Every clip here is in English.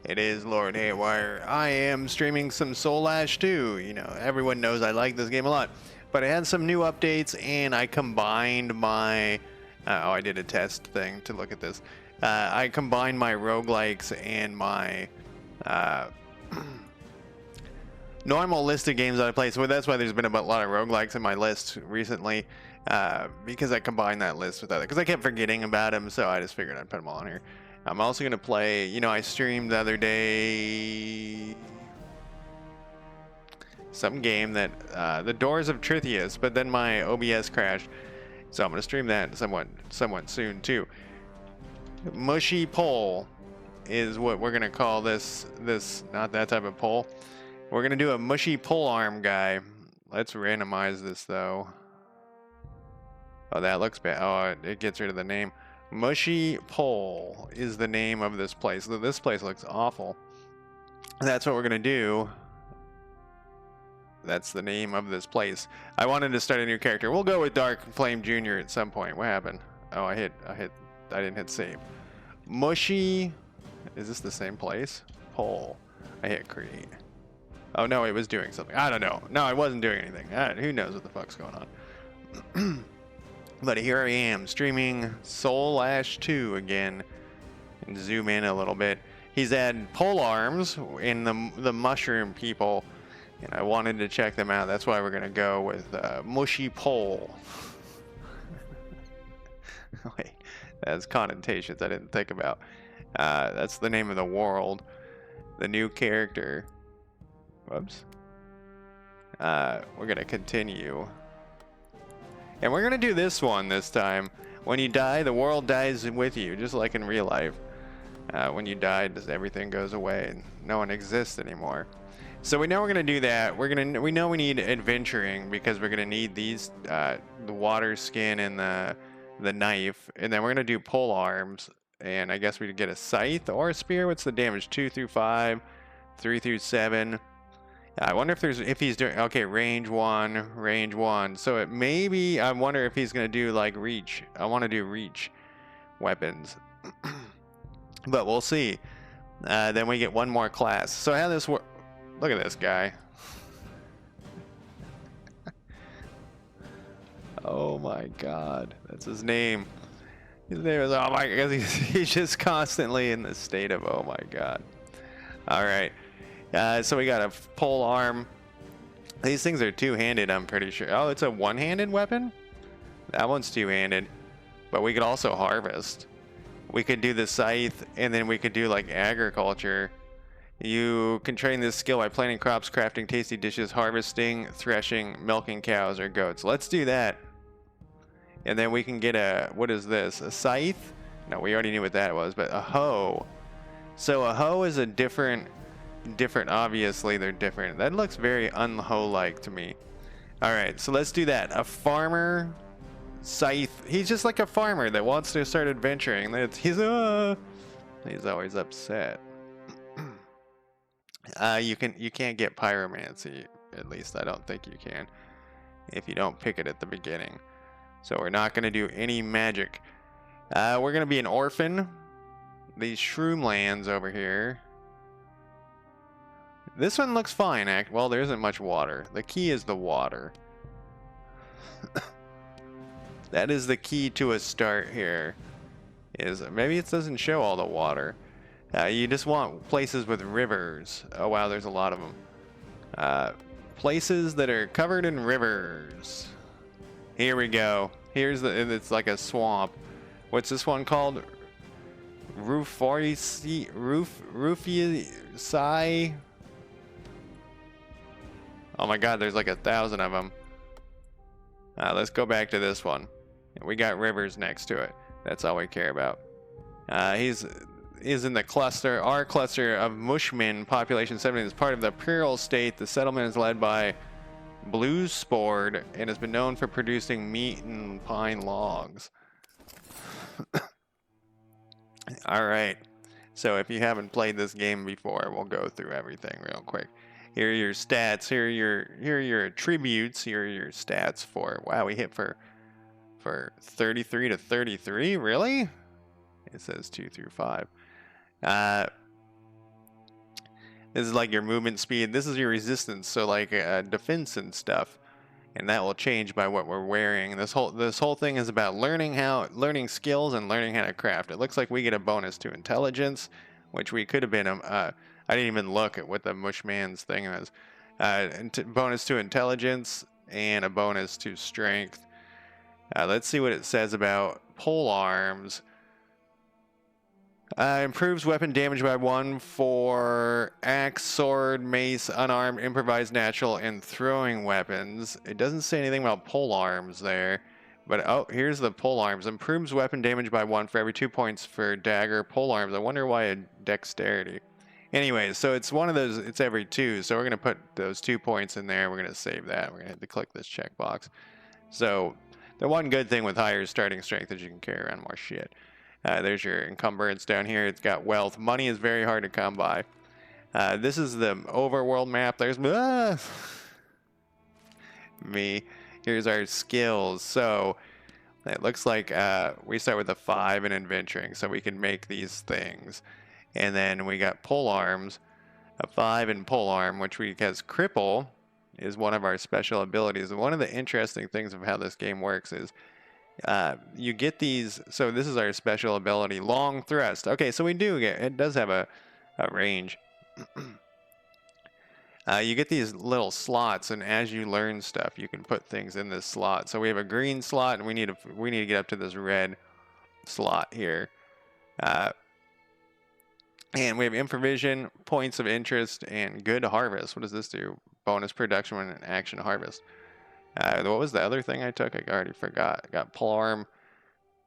It is Lord Haywire. I am streaming some Soulash too. You know, everyone knows I like this game a lot. But it had some new updates, and I combined my... oh, I did a test thing to look at this. I combined my roguelikes and my normal list of games that I play. So that's why there's been a lot of roguelikes in my list recently. Because I combined that list with other... Because I kept forgetting about them, so I just figured I'd put them all in here. I'm also going to play, you know, I streamed the other day some game that, The Doors of Trithias, but then my OBS crashed. So I'm going to stream that somewhat soon too. Mushy pole is what we're going to call this, not that type of pole. We're going to do a mushy pole arm guy. Let's randomize this though. Oh, that looks bad. Oh, it gets rid of the name. Mushy Pole is the name of this place. This place looks awful. That's what we're gonna do. That's the name of this place. I wanted to start a new character. We'll go with Dark Flame Jr. at some point. What happened? Oh, I didn't hit save. Mushy. Is this the same place? Pole. I hit create. Oh no, it was doing something. I don't know. No, I wasn't doing anything. Who knows what the fuck's going on? But here I am, streaming Soulash 2 again. And zoom in a little bit. He's had pole arms in the mushroom people, and I wanted to check them out. That's why we're gonna go with Mushy Pole. Wait, that's connotations I didn't think about. That's the name of the world. The new character. Whoops. We're gonna continue. And we're going to do this one this time. When you die, the world dies with you, just like in real life. When you die, everything goes away and no one exists anymore. So we know we're going to do that. We know we need adventuring because we're going to need these, the water skin and the knife. And then we're going to do pole arms. And I guess we could get a scythe or a spear. What's the damage? 2 through 5, 3 through 7. I wonder if he's doing, okay, range one. So it maybe, I wonder if he's going to do like reach. I want to do reach weapons. But we'll see. Then we get one more class. So how this work? Look at this guy. Oh my God. That's his name. His name is, oh my God. He's just constantly in the state of, oh my God. All right. So we got a pole arm. These things are two-handed, I'm pretty sure. Oh, it's a one-handed weapon? That one's two-handed. But we could also harvest. We could do the scythe, and then we could do like agriculture. You can train this skill by planting crops, crafting tasty dishes, harvesting, threshing, milking cows or goats. Let's do that. And then we can get a, what is this? A scythe? No, we already knew what that was, but a hoe. So a hoe is a different, obviously they're different. That looks very unhoe-like to me. All right, so let's do that. A farmer, scythe. He's just like a farmer that wants to start adventuring. He's always upset. You can't get pyromancy. At least I don't think you can if you don't pick it at the beginning. So we're not gonna do any magic. We're gonna be an orphan. These shroom lands over here. This one looks fine, well, there isn't much water. The key is the water. That is the key to a start here. Is maybe it doesn't show all the water. You just want places with rivers. Oh wow, there's a lot of them. Places that are covered in rivers. Here we go. It's like a swamp. What's this one called? Roofiaci. Oh my God, there's like 1,000 of them. Let's go back to this one. We got rivers next to it. That's all we care about. He's in the cluster, our cluster of Mushmen, population 70. Is part of the Imperial State. The settlement is led by Blue Spord and has been known for producing meat and pine logs. All right. So if you haven't played this game before, we'll go through everything real quick. Here are your stats. Here are your attributes. Here are your stats for. Wow, we hit for 33 to 33. Really? It says 2 through 5. This is like your movement speed. This is your resistance, so like defense and stuff. And that will change by what we're wearing. This whole thing is about learning skills and learning how to craft. It looks like we get a bonus to intelligence, which we could have been. I didn't even look at what the Mushman's thing is. Bonus to intelligence and a bonus to strength. Let's see what it says about pole arms. Improves weapon damage by 1 for axe, sword, mace, unarmed, improvised, natural, and throwing weapons. It doesn't say anything about pole arms there. But, oh, here's the pole arms. Improves weapon damage by 1 for every 2 points for dagger, pole arms. I wonder why a dexterity. Anyway, so it's one of those, it's every 2. So we're going to put those 2 points in there. We're going to save that. We're going to have to click this checkbox. So the one good thing with higher starting strength is you can carry around more shit. There's your encumbrance down here. It's got wealth. Money is very hard to come by. This is the overworld map. There's me. Here's our skills. So it looks like we start with a 5 in adventuring, so we can make these things. And then we got pole arms, a 5 in pole arm, which has cripple is one of our special abilities. And one of the interesting things of how this game works is you get these. So this is our special ability, long thrust. Okay, so we do get, it does have a range. You get these little slots, and as you learn stuff, you can put things in this slot. So we have a green slot, and we need to get up to this red slot here. And we have improvision, points of interest, and good harvest. What does this do? Bonus production when an action harvest. What was the other thing I took? I already forgot. I got Plarm,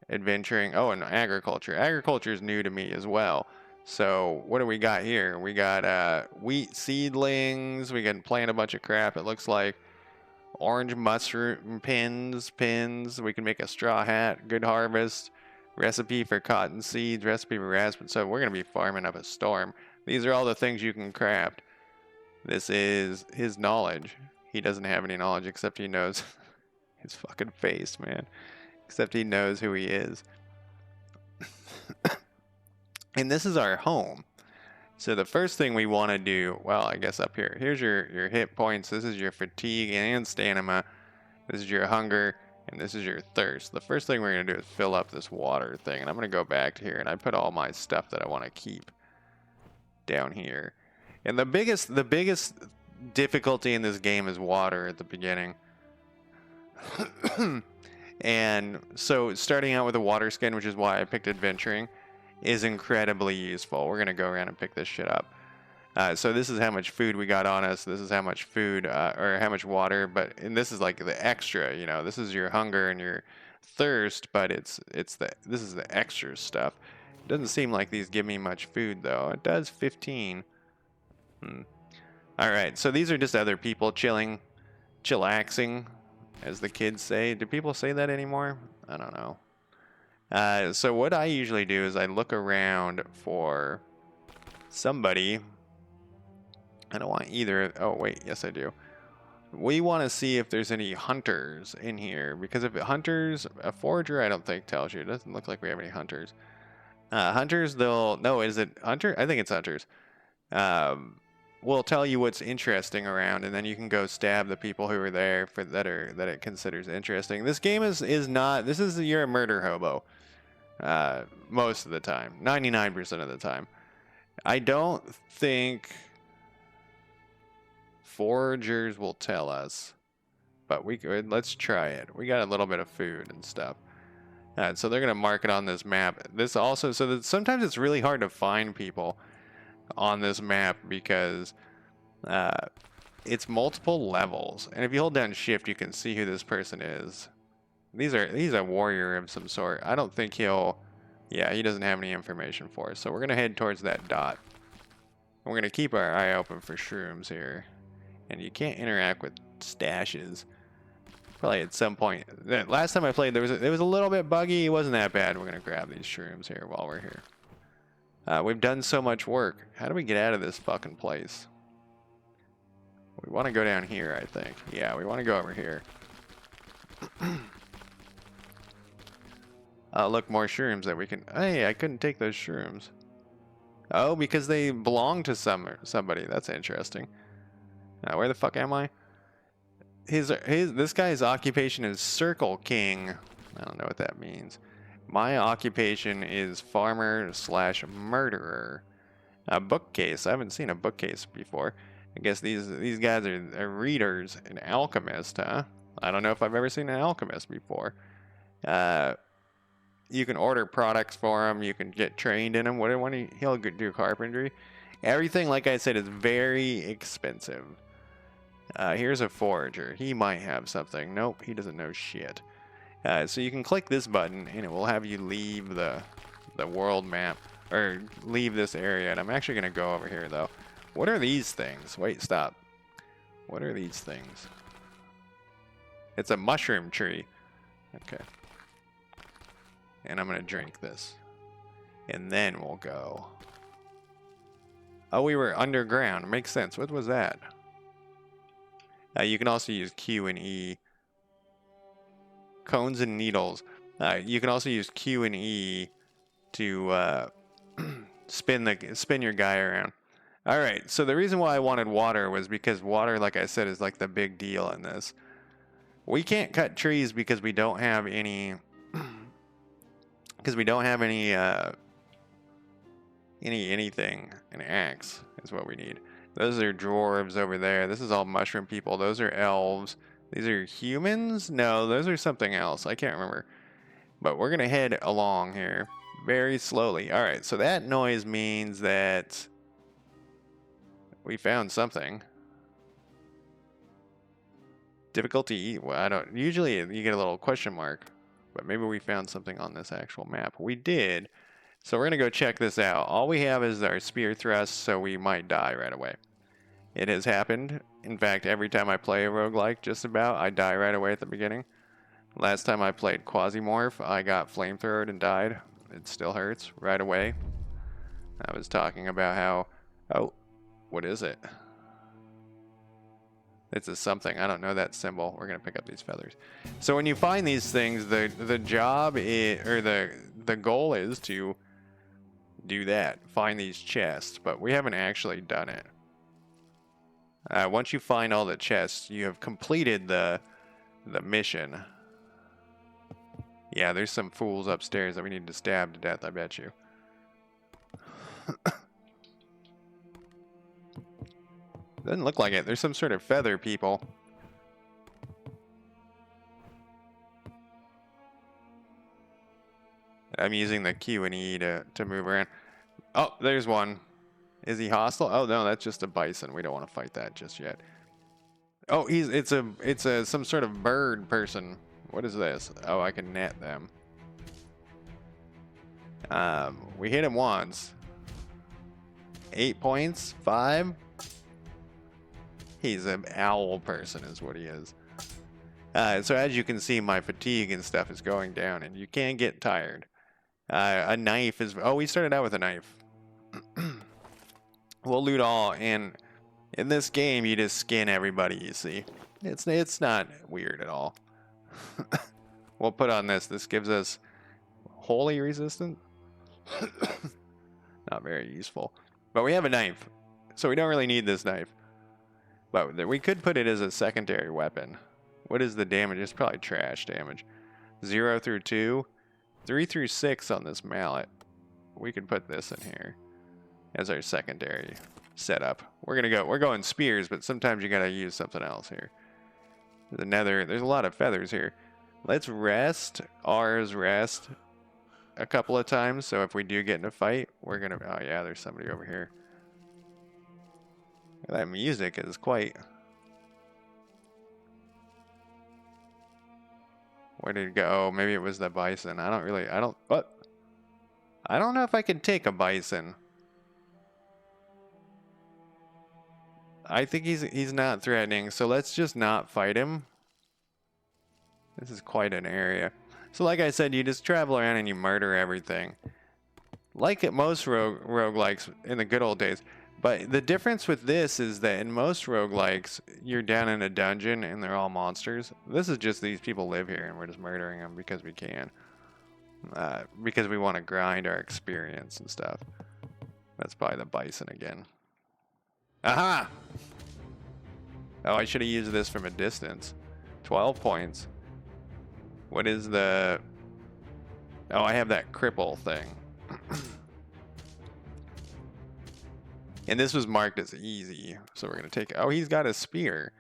adventuring. Oh, and agriculture. Agriculture is new to me as well. So what do we got here? We got wheat seedlings. We can plant a bunch of crap. It looks like orange mushroom pins. We can make a straw hat. Good harvest. Recipe for cotton seeds. Recipe for raspberry. So we're going to be farming up a storm. These are all the things you can craft. This is his knowledge. He doesn't have any knowledge except he knows his fucking face, man. Except he knows who he is. And this is our home. So the first thing we want to do, well, I guess up here. Here's your hit points. This is your fatigue and stamina. This is your hunger. And this is your thirst. The first thing we're going to do is fill up this water thing. And I'm going to go back to here. And I put all my stuff that I want to keep down here. And the biggest difficulty in this game is water at the beginning. And so starting out with a water skin, which is why I picked adventuring, is incredibly useful. We're going to go around and pick this shit up. So this is how much food we got on us. This is how much food, or how much water, and this is like the extra, this is your hunger and your thirst, but this is the extra stuff. It doesn't seem like these give me much food though. It does 15. All right, so these are just other people chillaxing, as the kids say. Do people say that anymore? I don't know. So what I usually do is I look around for somebody. I don't want either. Oh, wait. Yes, I do. We want to see if there's any hunters in here. Because if hunters, a forager, I don't think tells you. It doesn't look like we have any hunters. Hunters, no, is it hunter? I think it's hunters. Will tell you what's interesting around, and then you can go stab the people who are there that it considers interesting. This game is not. You're a murder hobo. Most of the time, 99% of the time. I don't think foragers will tell us, but let's try it. We got a little bit of food and stuff. So they're gonna mark it on this map. This also, so that sometimes it's really hard to find people on this map because it's multiple levels, and if you hold down shift you can see who this person is. He's a warrior of some sort. I don't think he doesn't have any information for us, so we're gonna head towards that dot. We're gonna keep our eye open for shrooms here, and you can't interact with stashes. Probably at some point. Last time I played it was a little bit buggy. It wasn't that bad. We're gonna grab these shrooms here while we're here. We've done so much work. How do we get out of this fucking place? We want to go down here, I think. Yeah, we want to go over here. Look, more shrooms that we can... Hey, I couldn't take those shrooms. Oh, because they belong to somebody. That's interesting. Where the fuck am I? This guy's occupation is Circle King. I don't know what that means. My occupation is farmer slash murderer. A bookcase. I haven't seen a bookcase before. I guess these guys are readers. An alchemist, huh? I don't know if I've ever seen an alchemist before. You can order products for him. You can get trained in him. He'll do carpentry. Everything, like I said, is very expensive. Here's a forager. He might have something. Nope, he doesn't know shit. So you can click this button, and it will have you leave the world map, or leave this area. And I'm actually going to go over here, though. What are these things? Wait, stop. What are these things? It's a mushroom tree. Okay. And I'm going to drink this. And then we'll go. Oh, we were underground. Makes sense. What was that? You can also use Q and E. Cones and needles. You can also use Q and E to spin your guy around. All right. So the reason why I wanted water was because water, like I said, is like the big deal in this. We can't cut trees because we don't have any. Because we don't have anything. An axe is what we need. Those are dwarves over there. This is all mushroom people. Those are elves. These are humans? No, those are something else. I can't remember. But we're going to head along here very slowly. All right, so that noise means that we found something. Difficulty, well, I don't, usually you get a little question mark. But maybe we found something on this actual map. We did. So we're going to go check this out. All we have is our spear thrust, so we might die right away. It has happened. In fact, every time I play a roguelike, just about, I die right away at the beginning. Last time I played Quasimorph, I got flamethrowed and died. It still hurts right away. I was talking about how... Oh, what is it? It's a something. I don't know that symbol. We're going to pick up these feathers. So when you find these things, the job is, or the goal is to do that. Find these chests. But we haven't actually done it. Once you find all the chests, you have completed the mission. Yeah, there's some fools upstairs that we need to stab to death, I bet you. Doesn't look like it. There's some sort of feather people. I'm using the Q and E to move around. Oh, there's one. Is he hostile? Oh no, that's just a bison. We don't want to fight that just yet. Oh, it's some sort of bird person. What is this? Oh, I can net them. We hit him once. 8 points. 5. He's an owl person is what he is. So as you can see, my fatigue and stuff is going down, and you can't get tired. A knife is... Oh, we started out with a knife. We'll loot all, and in this game, you just skin everybody you see. It's not weird at all. We'll put on this. This gives us holy resistant. Not very useful. But we have a knife, so we don't really need this knife. But we could put it as a secondary weapon. What is the damage? It's probably trash damage. 0 through 2. 3 through 6 on this mallet. We could put this in here as our secondary setup. We're going spears, but sometimes you gotta use something else here. There's a lot of feathers here. Let's rest. R's rest a couple of times, so if we do get in a fight, we're gonna... Oh yeah, there's somebody over here. That music is quite... Where did it go? Oh, maybe it was the bison. What? I don't know if I can take a bison. I think he's not threatening, so let's just not fight him. This is quite an area. So like I said, you just travel around and you murder everything. Like at most roguelikes in the good old days. But the difference with this is that in most roguelikes, you're down in a dungeon and they're all monsters. This is just these people live here and we're just murdering them because we can. Because we want to grind our experience and stuff. That's probably the bison again. Aha! Oh, I should have used this from a distance. 12 points. What is the... Oh, I have that cripple thing. And this was marked as easy. So we're going to take... Oh, he's got a spear.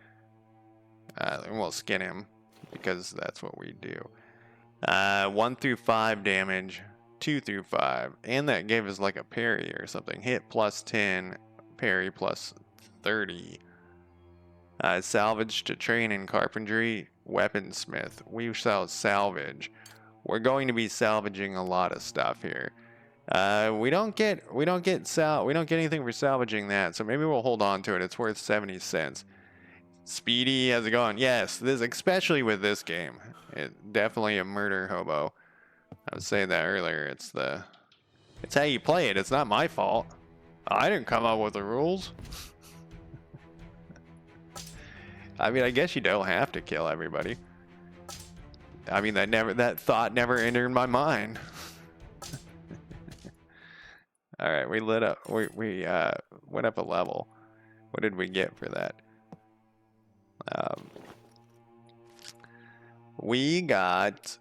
And we'll skin him. Because that's what we do. 1 through 5 damage. 2 through 5. And that gave us like a parry or something. Hit plus 10. Parry plus 30. Salvage to train in carpentry. Weaponsmith. We shall salvage. We're going to be salvaging a lot of stuff here. We don't get anything for salvaging that, so maybe we'll hold on to it. It's worth 70 cents. Speedy, how's it going? Yes, this especially with this game. It definitely a murder hobo. I was saying that earlier. It's how you play it. It's not my fault. I didn't come up with the rules. I mean, I guess you don't have to kill everybody. I mean, that thought never entered my mind. All right, we lit up. We went up a level. What did we get for that? We got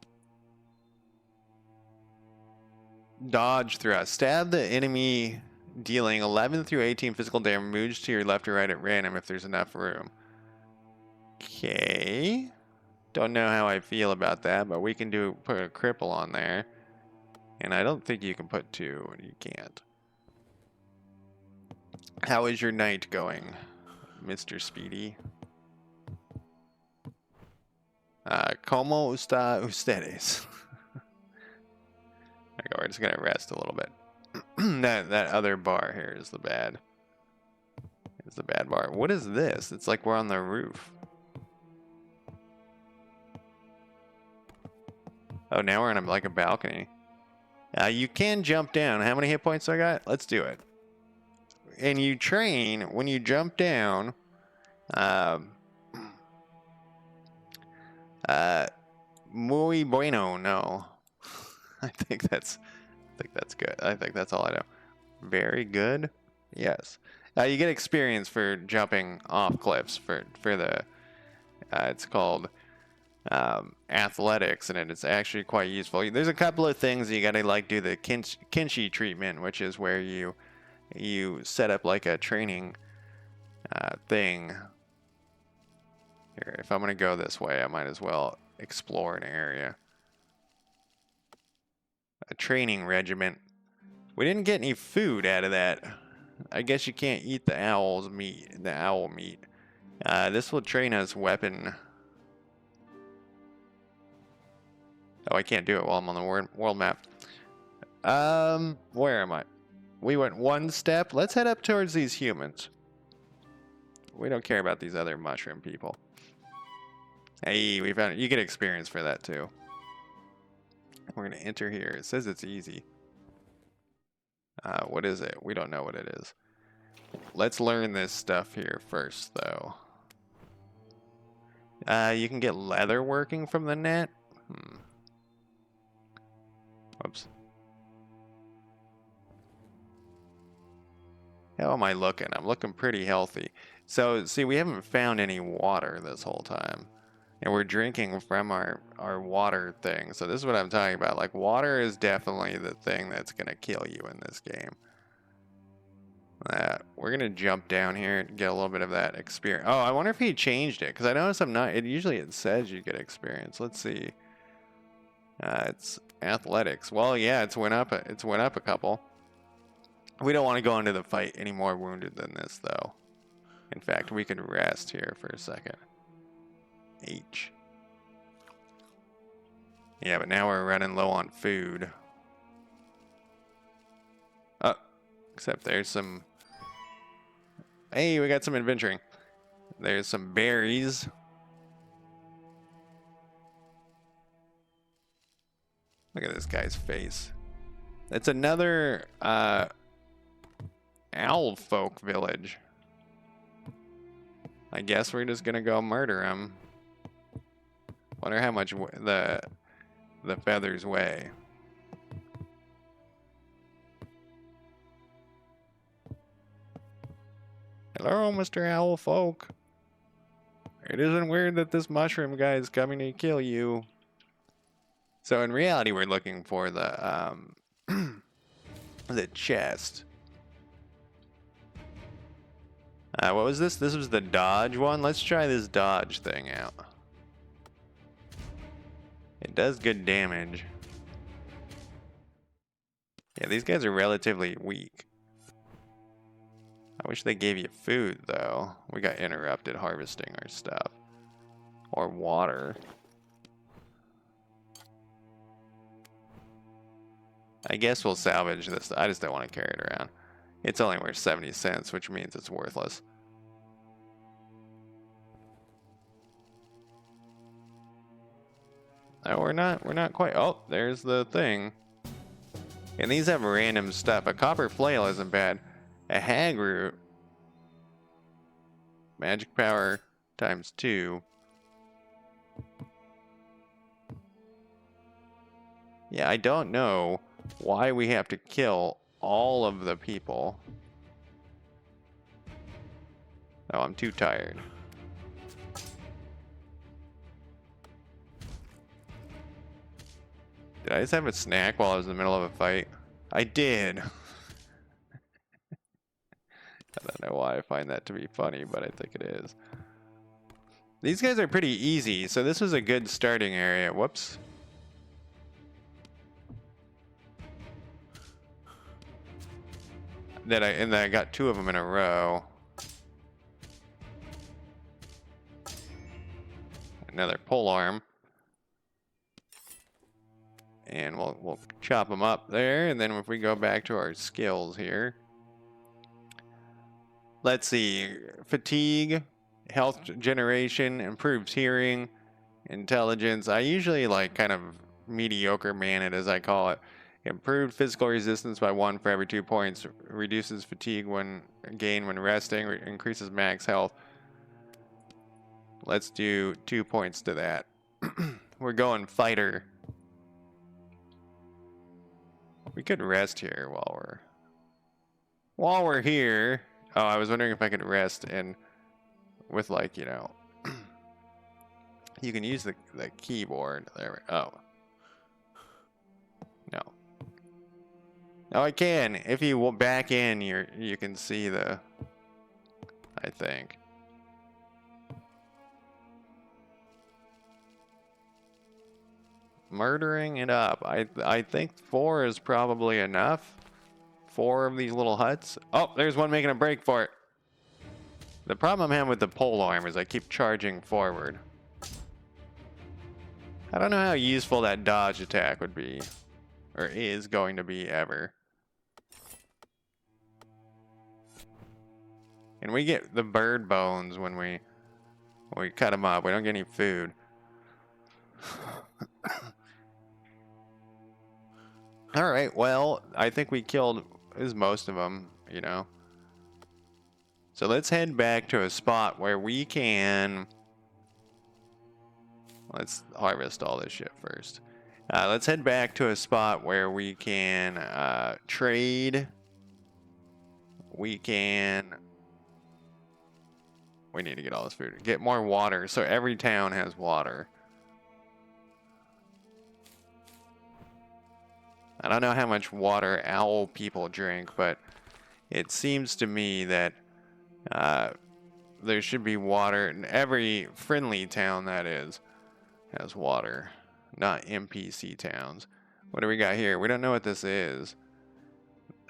dodge thrust. Stab the enemy, dealing 11 through 18 physical damage. Moves to your left or right at random if there's enough room. Okay. Don't know how I feel about that, but we can put a cripple on there. And I don't think you can put 2. You can't. How is your night going, Mr. Speedy? Como está ustedes? There we go. We're just gonna rest a little bit. that other bar here is the bad. Is the bad bar. What is this? It's like we're on the roof. Oh, now we're on like a balcony. You can jump down. How many hit points do I got? Let's do it. And you train when you jump down. Muy bueno. No, I think that's good. I think that's all I know. Very good. Yes. You get experience for jumping off cliffs for the. It's called athletics, and it's actually quite useful. There's a couple of things you gotta like do the kinshi treatment, which is where you set up like a training thing. Here, if I'm gonna go this way, I might as well explore an area. A training regiment. We didn't get any food out of that. I guess you can't eat the owl meat. This will train us weapon. Oh, I can't do it while I'm on the world map. Where am I? We went 1 step. Let's head up towards these humans. We don't care about these other mushroom people. Hey, we found it. You get experience for that too. We're gonna enter here. It says it's easy. What is it? We don't know what it is. Let's learn this stuff here first, though. You can get leather working from the net. Whoops. How am I looking? I'm looking pretty healthy. So, see, we haven't found any water this whole time. And we're drinking from our water thing. So this is what I'm talking about. Like, water is definitely the thing that's going to kill you in this game. We're going to jump down here and get a little bit of that experience. Oh, I wonder if he changed it. Because I noticed I'm not... Usually it says you get experience. Let's see. It's athletics. Well, yeah, it's went up a couple. We don't want to go into the fight any more wounded than this, though. In fact, we could rest here for a second. H. Yeah, but now we're running low on food. Oh, except there's some... Hey, we got some adventuring. There's some berries. Look at this guy's face. It's another owl folk village. I guess we're just gonna go murder him. Wonder how much the feathers weigh. Hello, Mr. Owl Folk. It isn't weird that this mushroom guy is coming to kill you. So in reality, we're looking for the the chest. What was this? This was the dodge one. Let's try this dodge thing out. It does good damage. Yeah, these guys are relatively weak. I wish they gave you food, though. We got interrupted harvesting our stuff. Or water. I guess we'll salvage this. I just don't want to carry it around. It's only worth 70 cents, which means it's worthless. Oh, we're not quite. Oh, there's the thing. And these have random stuff. A copper flail isn't bad. A hag root. Magic power times 2. Yeah, I don't know why we have to kill all of the people. Oh, I'm too tired. Did I just have a snack while I was in the middle of a fight? I did. I don't know why I find that to be funny, but I think it is. These guys are pretty easy, so this was a good starting area. Whoops. And I got 2 of them in a row. Another pole arm. And we'll chop them up there, and then if we go back to our skills here. Let's see. Fatigue, health generation, improves hearing, intelligence. I usually like kind of mediocre man it, as I call it. Improved physical resistance by 1 for every 2 points. Reduces fatigue when resting. Increases max health. Let's do 2 points to that. We're going fighter. We could rest here while we're here. Oh, I was wondering if I could rest and with, like, you know, you can use the keyboard there. Oh. No. Oh, I can. If you back in, you can see the, I think. Murdering it up. I think 4 is probably enough. 4 of these little huts. Oh, there's one making a break for it. The problem I'm having with the pole arm is I keep charging forward. I don't know how useful that dodge attack would be. Or is going to be ever. And we get the bird bones when we cut them up. We don't get any food. Alright, well, I think we killed most of them, you know. So let's head back to a spot where we can... Let's harvest all this shit first. Let's head back to a spot where we can trade. We need to get all this food. Get more water, so every town has water. I don't know how much water owl people drink, but it seems to me that there should be water in every friendly town, that is, has water. Not NPC towns. What do we got here? We don't know what this is.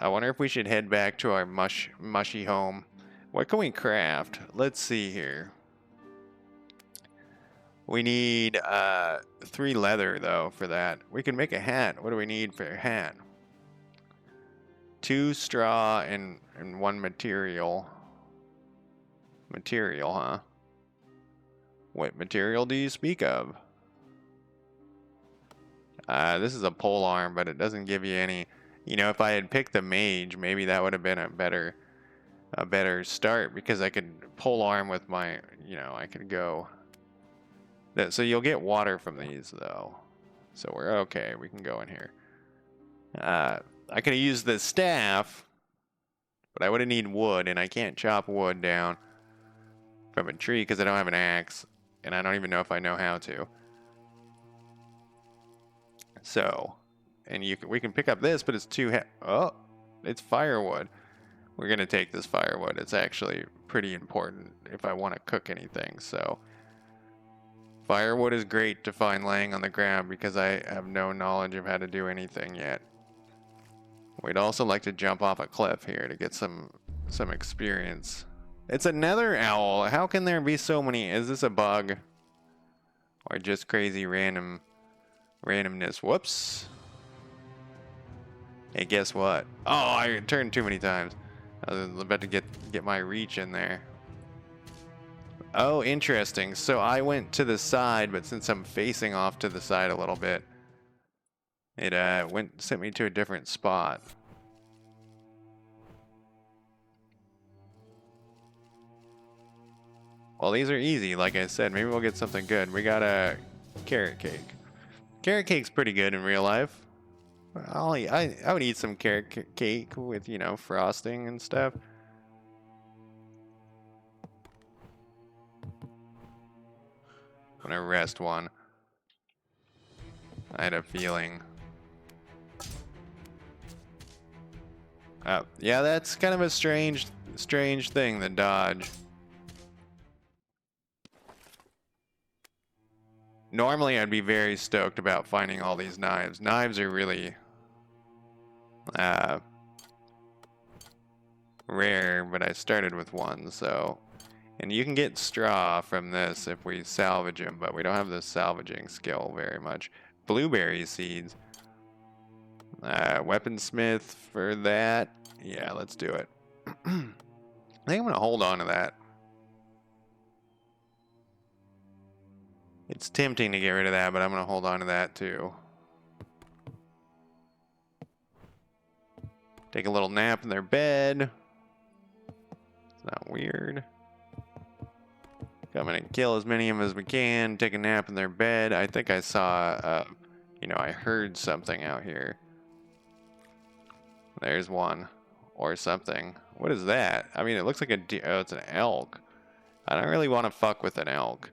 I wonder if we should head back to our mushy home. What can we craft? Let's see here. We need 3 leather, though, for that. We can make a hat. What do we need for a hat? 2 straw and 1 material. Material, huh? What material do you speak of? This is a pole arm, but it doesn't give you any... You know, if I had picked the mage, maybe that would have been a better start, because I could pole arm with my... You know, I could go... So you'll get water from these, though. So we're okay. We can go in here. I could have used the staff, But I would need wood, and I can't chop wood down from a tree because I don't have an axe, and I don't even know if I know how to. So, and we can pick up this, but it's too oh, it's firewood. We're gonna take this firewood. It's actually pretty important if I want to cook anything. So, firewood is great to find laying on the ground because I have no knowledge of how to do anything yet. We'd also like to jump off a cliff here to get some experience. It's a nether owl. How can there be so many? Is this a bug? Or just crazy randomness? Whoops. Hey, guess what? Oh, I turned too many times. I was about to get my reach in there. Oh, interesting. So I went to the side, but since I'm facing off to the side a little bit, it sent me to a different spot. Well, these are easy, like I said. Maybe we'll get something good. We got a carrot cake. Carrot cake's pretty good in real life. I would eat some carrot cake with, you know, frosting and stuff. I'm gonna rest one. I had a feeling. Yeah, that's kind of a strange thing, the dodge. Normally, I'd be very stoked about finding all these knives. Knives are really rare, but I started with one, so... And you can get straw from this if we salvage them, but we don't have the salvaging skill very much. Blueberry seeds. Weaponsmith for that. Yeah, let's do it. I think I'm going to hold on to that. It's tempting to get rid of that, but I'm going to hold on to that too. Take a little nap in their bed. It's not weird. Come in and kill as many of them as we can. Take a nap in their bed. I think I saw, you know, I heard something out here. There's one. Or something. What is that? I mean, it looks like oh, it's an elk. I don't really want to fuck with an elk.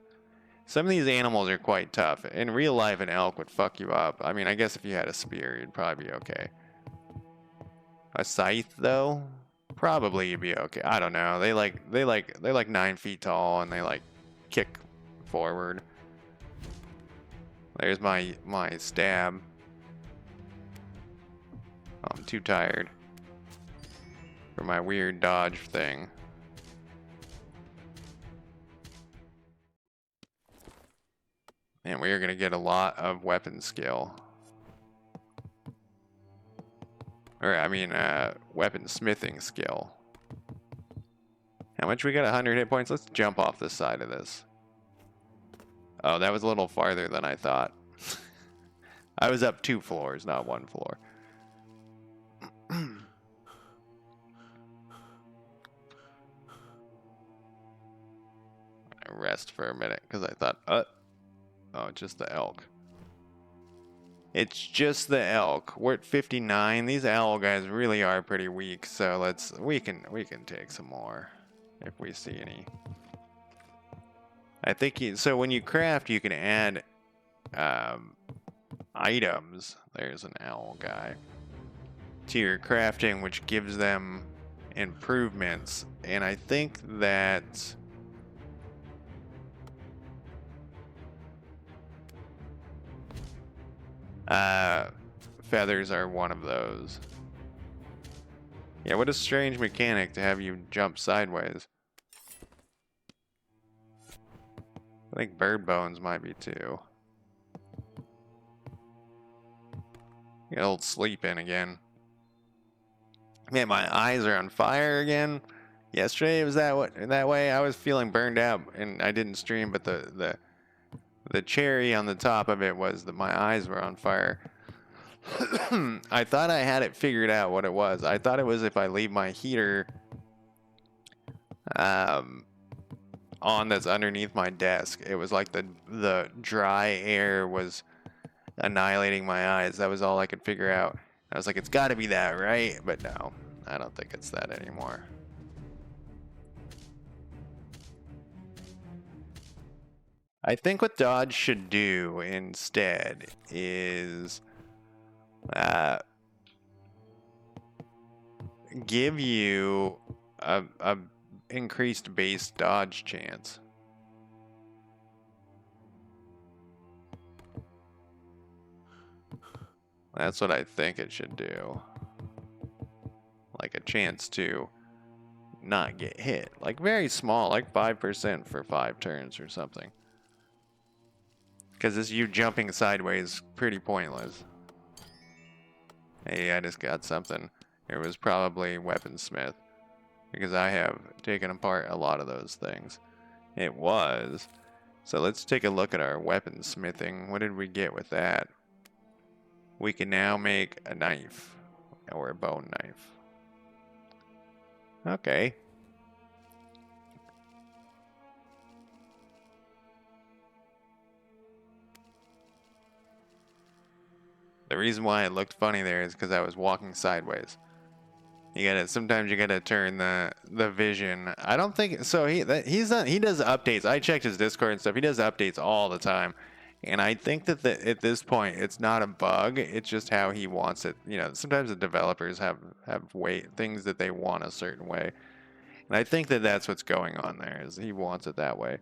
Some of these animals are quite tough. In real life, an elk would fuck you up. I mean, I guess if you had a spear, you'd probably be okay. A scythe, though? Probably you'd be okay. I don't know. They're like 9 feet tall and they like kick forward. There's my stab. I'm too tired for my weird dodge thing. And we are going to get a lot of weapon skill. Or, I mean, weapon smithing skill. How much we got? 100 hit points? Let's jump off the side of this. Oh, that was a little farther than I thought. I was up 2 floors, not 1 floor. I rest for a minute because I thought, oh, it's just the elk. It's just the elk. We're at 59. These owl guys really are pretty weak, so we can take some more if we see any. I think so when you craft, you can add items. There's an owl guy to your crafting, which gives them improvements, and I think that feathers are one of those. Yeah, what a strange mechanic to have you jump sideways. I think bird bones might be too. Get old sleep in again. Man, my eyes are on fire again. Yesterday it was that way. I was feeling burned out and I didn't stream, but the cherry on the top of it was that my eyes were on fire. I thought I had it figured out what it was. I thought it was if I leave my heater on that's underneath my desk. It was like the dry air was annihilating my eyes. That was all I could figure out. I was like, it's got to be that, right? But no. I don't think it's that anymore. I think what dodge should do instead is give you a increased base dodge chance. That's what I think it should do. Like a chance to not get hit. Like very small, like 5% for 5 turns or something. Because this you jumping sideways pretty pointless. Hey, I just got something. It was probably weaponsmith. Because I have taken apart a lot of those things. It was. So let's take a look at our weaponsmithing. What did we get with that? We can now make a knife. Or a bone knife. Okay. The reason why it looked funny there is because I was walking sideways. Sometimes you gotta turn the vision. I don't think so. He does updates. I checked his Discord and stuff. He does updates all the time, and I think that at this point it's not a bug. It's just how he wants it. You know, sometimes the developers have things that they want a certain way, and I think that that's what's going on there. Is he wants it that way.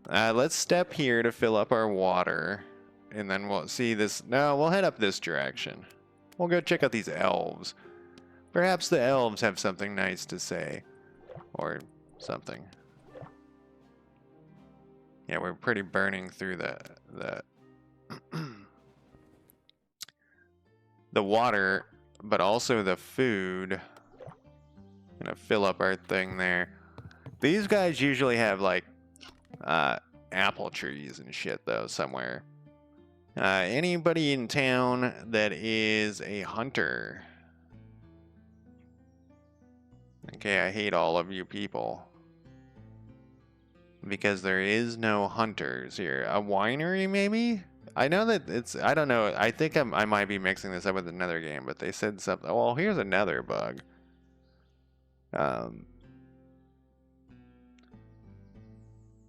Let's step here to fill up our water, and then we'll see this. No, we'll head up this direction. We'll go check out these elves. Perhaps the elves have something nice to say. Or something. Yeah, we're pretty burning through the the water, but also the food. Gonna fill up our thing there. These guys usually have like apple trees and shit though somewhere. Anybody in town that is a hunter? Okay, I hate all of you people. Because there is no hunters here. A winery, maybe? I know that it's... I don't know. I think I might be mixing this up with another game, but they said something... Well, here's another bug.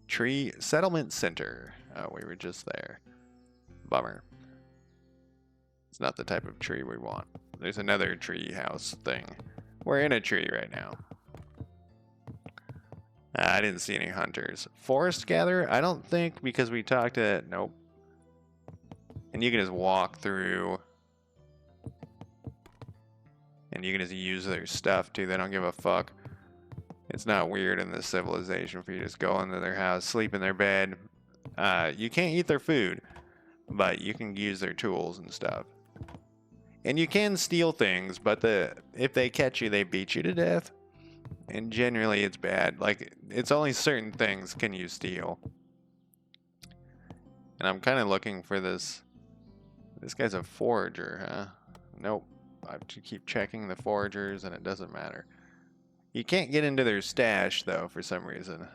Tree Settlement Center. Oh, we were just there. Bummer. It's not the type of tree we want. There's another tree house thing. We're in a tree right now. I didn't see any hunters. Forest gatherer? I don't think because we talked to... Nope. And you can just walk through. And you can just use their stuff too. They don't give a fuck. It's not weird in this civilization for you to just go into their house, sleep in their bed. You can't eat their food. But you can use their tools and stuff. And you can steal things, but if they catch you, they beat you to death. And generally it's bad. Like, it's only certain things can you steal. And I'm kind of looking for this. This guy's a forager, huh? Nope. I have to keep checking the foragers and it doesn't matter. You can't get into their stash, though, for some reason.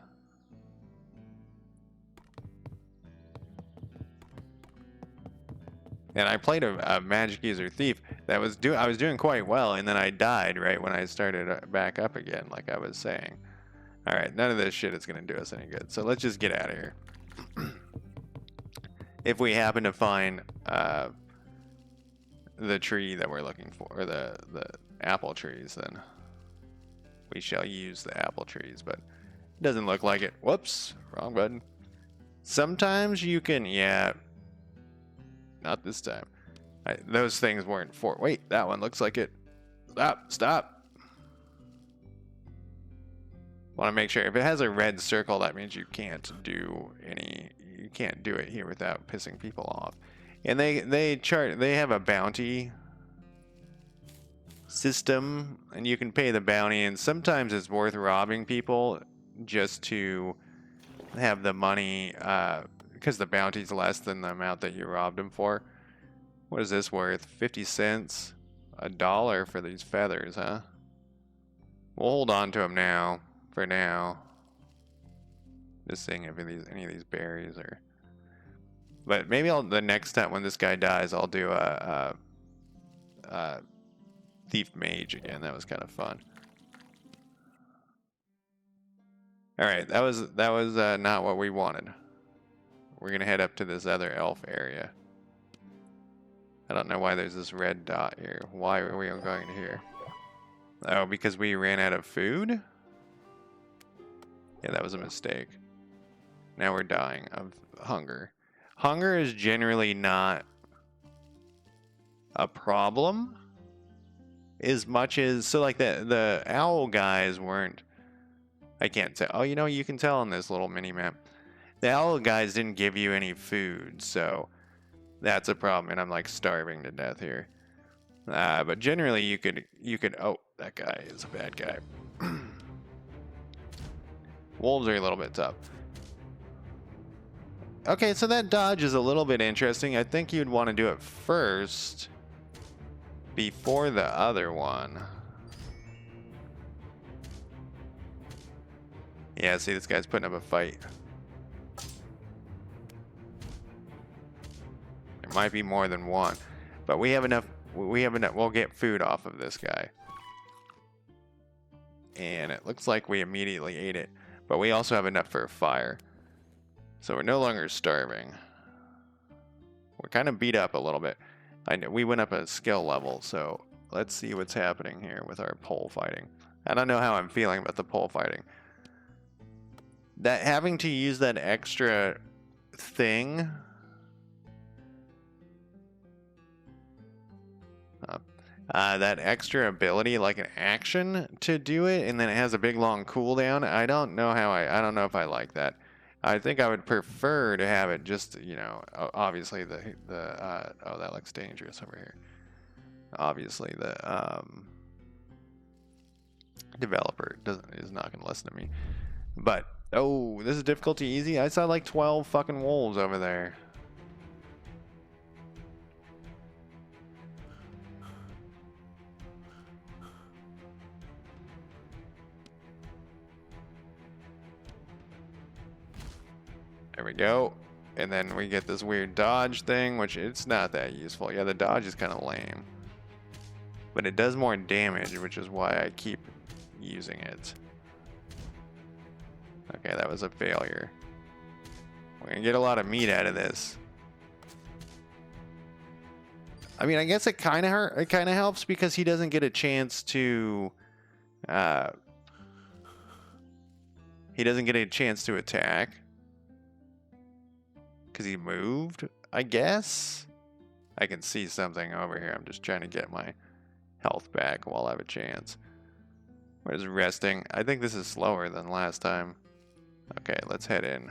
And I played a magic user thief that I was doing quite well, and then I died right when I started back up again, like I was saying. All right, none of this shit is gonna do us any good. So let's just get out of here. If we happen to find the tree that we're looking for, or the apple trees, then we shall use the apple trees. But it doesn't look like it. Whoops, wrong button. Sometimes you can, yeah. Not this time. Those things weren't for... Wait, that one looks like it. Stop. Want to make sure. If it has a red circle, that means you can't do any... You can't do it here without pissing people off. And they have a bounty system, and you can pay the bounty, and sometimes it's worth robbing people just to have the money... because the bounty's less than the amount that you robbed him for. What is this worth? 50 cents? $1 for these feathers, huh? We'll hold on to them now. For now. Just seeing if any of these berries are... But maybe the next time when this guy dies, I'll do a Thief Mage again. That was kind of fun. All right, that was not what we wanted. We're gonna head up to this other elf area. I don't know why there's this red dot here. Why are we going to here? Oh, because we ran out of food? Yeah, that was a mistake. Now we're dying of hunger. Hunger is generally not a problem as much as, so like the owl guys weren't, I can't tell. Oh, you know, you can tell on this little mini map. The owl guys didn't give you any food, so that's a problem, and I'm like starving to death here. But generally you could, oh, that guy is a bad guy. Wolves are a little bit tough. Okay, so that dodge is a little bit interesting. I think you'd want to do it first before the other one. Yeah, see, this guy's putting up a fight. There might be more than one, but we have enough. We'll get food off of this guy. And it looks like we immediately ate it, but we also have enough for a fire. So we're no longer starving. We're kind of beat up a little bit. I know we went up a skill level, so let's see what's happening here with our pole fighting. I don't know how I'm feeling about the pole fighting. That having to use that extra thing. That extra ability, like an action to do it, and then it has a big long cooldown. I don't know how I don't know if I like that. I think I would prefer to have it just, you know, obviously oh, that looks dangerous over here. Obviously the developer is not going to listen to me. But oh, this is difficulty easy. I saw like 12 fucking wolves over there. There we go. And then we get this weird dodge thing, which it's not that useful. Yeah, the dodge is kind of lame. But it does more damage, which is why I keep using it. Okay, that was a failure. We're gonna get a lot of meat out of this. I mean, I guess it kind of helps because he doesn't get a chance to attack. Because he moved, I guess? I can see something over here. I'm just trying to get my health back while I have a chance. Where's resting? I think this is slower than last time. Okay, let's head in.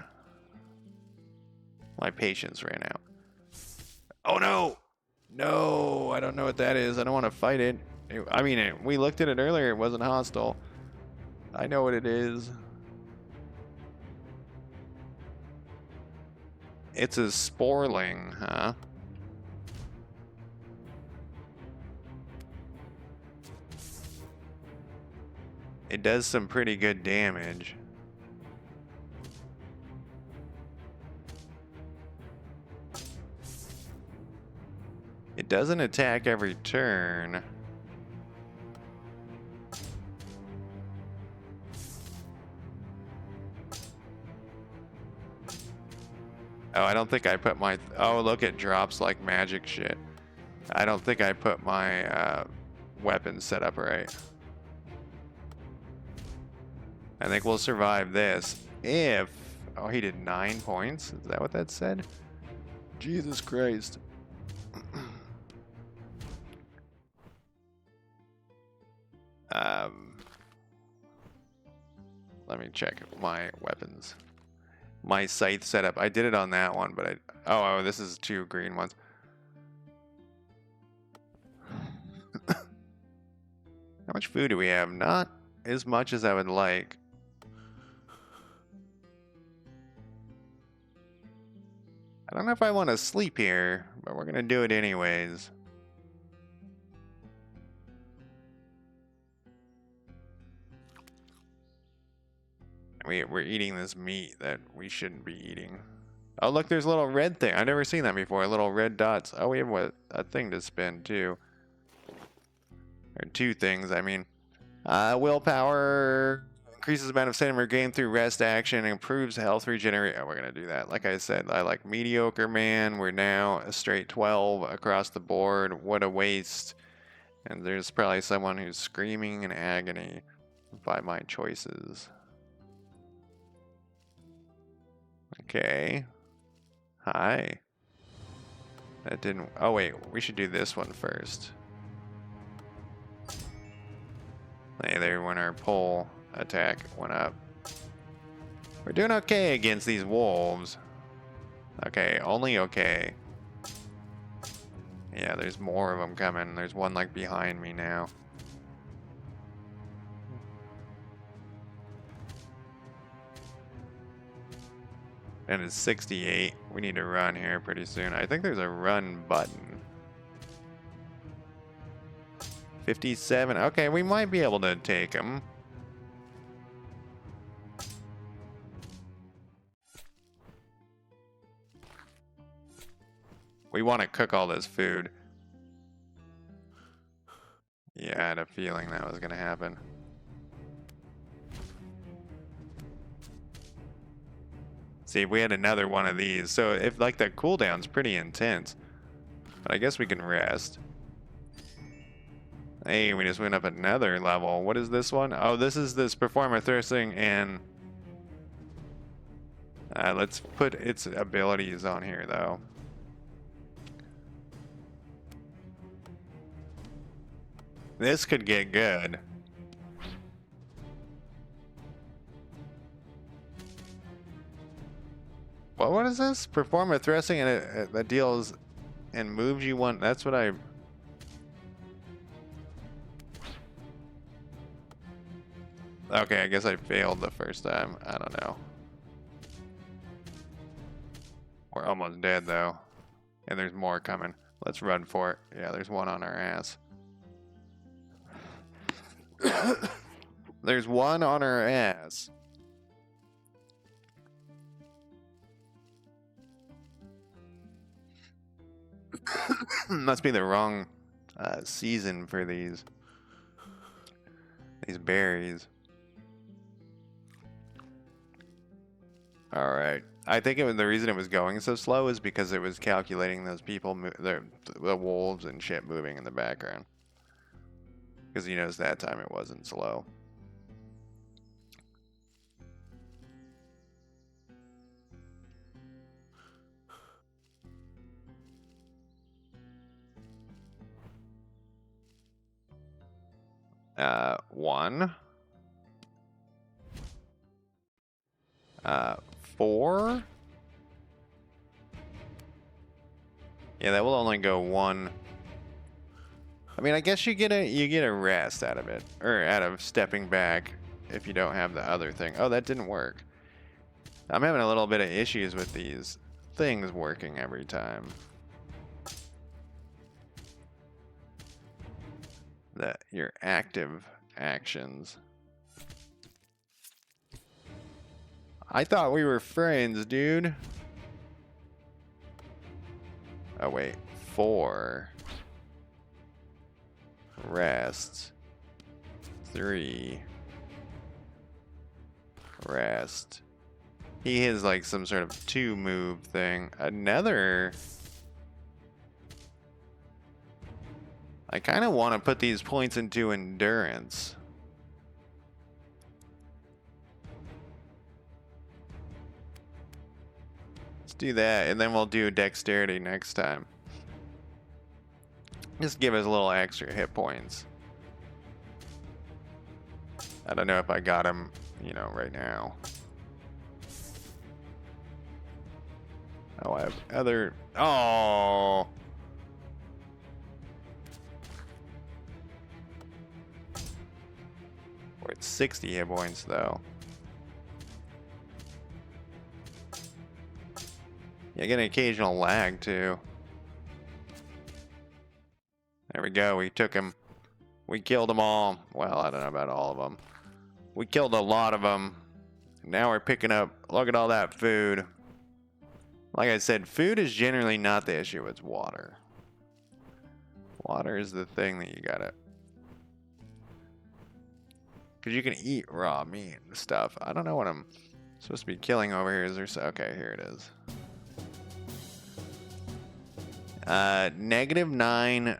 My patience ran out. Oh no! No, I don't know what that is. I don't want to fight it. I mean, we looked at it earlier. It wasn't hostile. I know what it is. It's a sporling, huh? It does some pretty good damage. It doesn't attack every turn. Oh, I don't think I put my... Oh, look, it drops like magic shit. I don't think I put my weapon set up right. I think we'll survive this if... Oh, he did 9 points? Is that what that said? Jesus Christ. Let me check my weapons. My scythe setup. I did it on that one, but oh, this is 2 green ones. How much food do we have? Not as much as I would like. I don't know if I want to sleep here, but we're gonna do it anyways. We're eating this meat that we shouldn't be eating. Oh, look, there's a little red thing. I've never seen that before. Little red dots. Oh, we have a thing to spin, too. Or two things. I mean, willpower increases the amount of stamina gained through rest action, improves health regeneration. Oh, we're gonna do that. Like I said, I like mediocre, man. We're now a straight 12 across the board. What a waste. And there's probably someone who's screaming in agony by my choices. Okay. Hi. That didn't... Oh, wait. We should do this one first. Hey, there when our pole attack went up. We're doing okay against these wolves. Okay, only okay. Yeah, there's more of them coming. There's one like behind me now. And it's 68. We need to run here pretty soon. I think there's a run button. 57. Okay, we might be able to take them. We want to cook all this food. Yeah, I had a feeling that was going to happen. See, if we had another one of these. So if like the cooldown's pretty intense. But I guess we can rest. Hey, we just went up another level. What is this one? Oh, this is this performer thirsting and... let's put its abilities on here, though. This could get good. Well, what is this? Perform a thrusting and it that deals and moves you one. That's what I... Okay, I guess I failed the first time. I don't know. We're almost dead, though. And there's more coming. Let's run for it. Yeah, there's one on our ass. There's one on our ass. Must be the wrong season for these berries. All right. I think the reason it was going so slow is because it was calculating those people, the wolves and shit moving in the background. Because you notice that time it wasn't slow. One. 4. Yeah, that will only go 1. I mean, I guess you get a rest out of it, or out of stepping back if you don't have the other thing. Oh, that didn't work. I'm having a little bit of issues with these things working every time. Your active actions. I thought we were friends, dude. Oh, wait. 4. Rest. 3. Rest. He has like some sort of 2 move thing. Another... I kind of want to put these points into endurance. Let's do that, and then we'll do dexterity next time. Just give us a little extra hit points. I don't know if I got him, you know, right now. Oh, I have other... Oh! We're at 60 hit points, though. Yeah, get an occasional lag, too. There we go. We took him. We killed them all. Well, I don't know about all of them. We killed a lot of them. Now we're picking up. Look at all that food. Like I said, food is generally not the issue. It's water. Water is the thing that you gotta Because you can eat raw meat and stuff. I don't know what I'm supposed to be killing over here. Is there... Okay, here it is. -9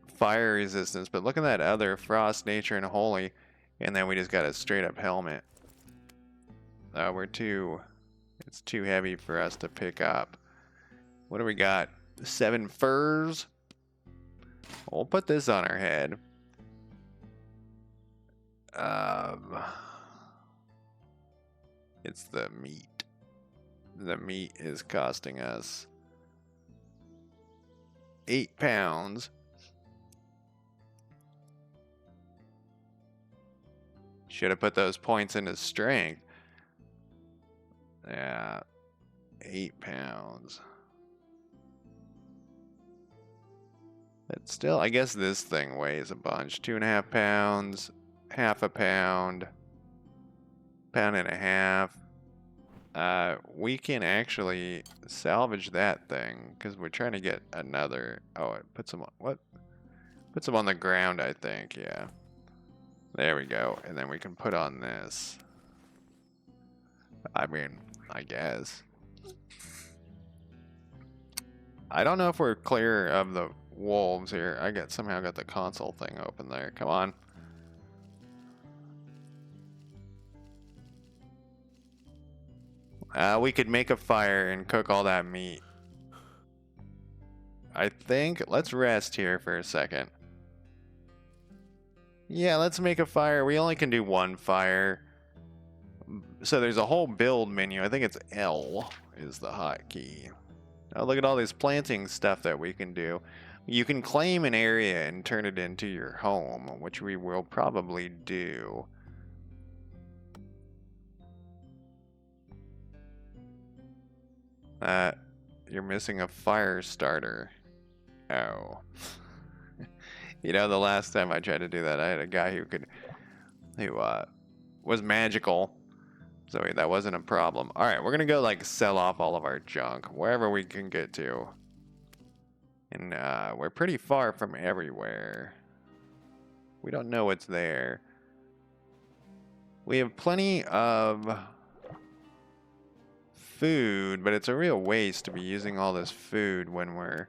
fire resistance, but look at that other frost, nature, and holy, and then we just got a straight up helmet. It's too heavy for us to pick up. What do we got? 7 furs. We'll put this on our head. It's the meat. The meat is costing us 8 pounds. Should have put those points into strength. Yeah, 8 pounds. But still, I guess this thing weighs a bunch. 2.5 pounds, half a pound, pound and a half. We can actually salvage that thing because we're trying to get another. Oh, it puts them on what? Puts them on the ground, I think. Yeah. There we go. And then we can put on this. I mean, I guess. I don't know if we're clear of the wolves here. I somehow got the console thing open there. Come on. We could make a fire and cook all that meat. I think, let's rest here for a second. Yeah, let's make a fire. We only can do 1 fire. So there's a whole build menu. I think it's L is the hotkey. Oh, look at all this planting stuff that we can do. You can claim an area and turn it into your home, which we will probably do. You're missing a fire starter. Oh. You know, the last time I tried to do that, I had a guy who was magical. So that wasn't a problem. Alright, we're gonna go like sell off all of our junk, wherever we can get to. And we're pretty far from everywhere. We don't know what's there. We have plenty of food, but it's a real waste to be using all this food when we're...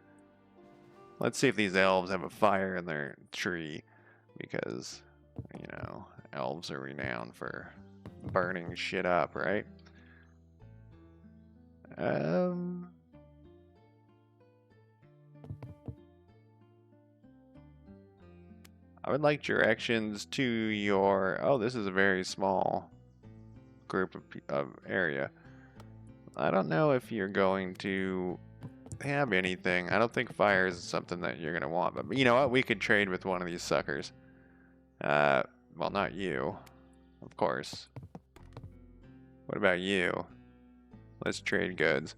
Let's see if these elves have a fire in their tree, because, you know, elves are renowned for burning shit up, right? I would like directions to your... Oh, this is a very small group of area. I don't know if you're going to have anything. I don't think fire is something that you're going to want. But you know what? We could trade with one of these suckers. Well, not you, of course. What about you? Let's trade goods.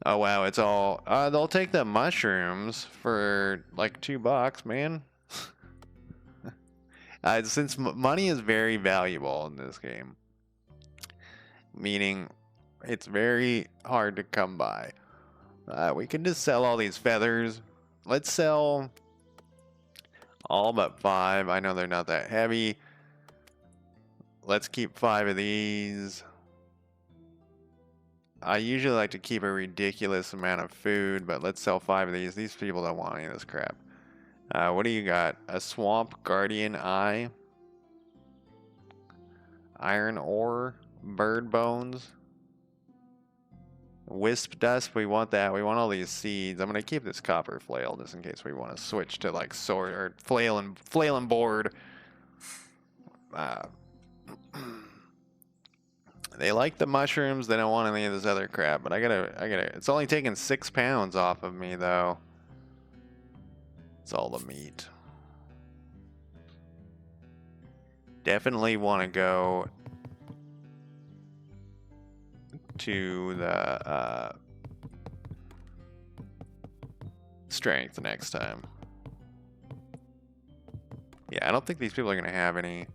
Oh, wow. It's all... they'll take the mushrooms for like $2, man. Since money is very valuable in this game. Meaning... it's very hard to come by. We can just sell all these feathers. Let's sell all but 5. I know they're not that heavy. Let's keep 5 of these. I usually like to keep a ridiculous amount of food, but let's sell 5 of these. These people don't want any of this crap. What do you got? A swamp guardian eye. Iron ore. Bird bones. Wisp dust, we want that. We want all these seeds. I'm gonna keep this copper flail just in case we want to switch to like sword or flail and board. They like the mushrooms. They don't want any of this other crap. But I gotta. It's only taking 6 pounds off of me though. It's all the meat. Definitely want to go to the strength next time. Yeah, I don't think these people are gonna have any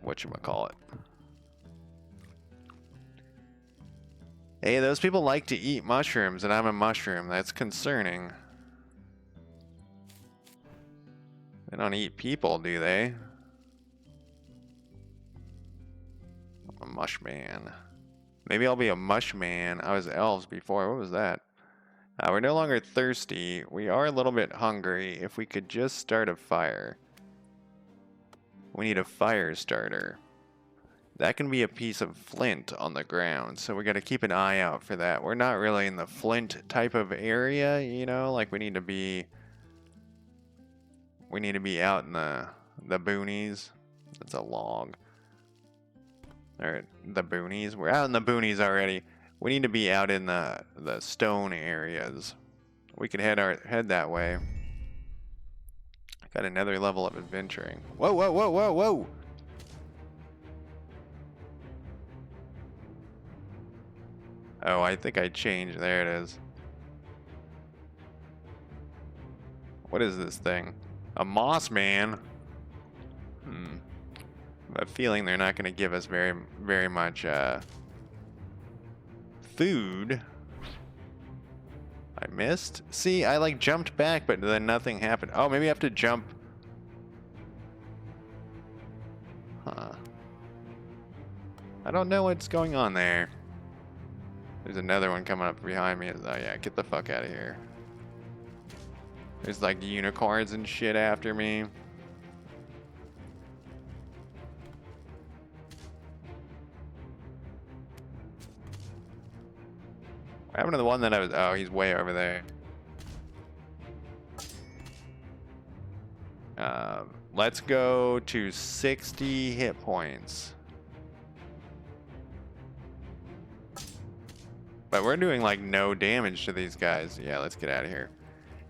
whatchamacallit. Hey, those people like to eat mushrooms, and I'm a mushroom. That's concerning. They don't eat people, do they? I'm a mushman. Maybe I'll be a mushman. I was elves before. What was that? We're no longer thirsty. We are a little bit hungry. If we could just start a fire. We need a fire starter. That can be a piece of flint on the ground, so we got to keep an eye out for that. We're not really in the flint type of area, you know, like we need to be out in the boonies. That's a log. Or the boonies. We're out in the boonies already. We need to be out in the stone areas. We could head that way. Got another level of adventuring. Whoa, whoa, whoa, whoa, whoa! Oh, I think I changed. There it is. What is this thing? A Mushmen? I have a feeling they're not going to give us very much food. I missed? See, I like jumped back, but then nothing happened. Oh, maybe I have to jump. Huh. I don't know what's going on there. There's another one coming up behind me. Oh yeah, get the fuck out of here. There's like unicorns and shit after me. What happened to the one that I was... Oh, he's way over there. Let's go to 60 hit points. But we're doing like no damage to these guys. Yeah, let's get out of here.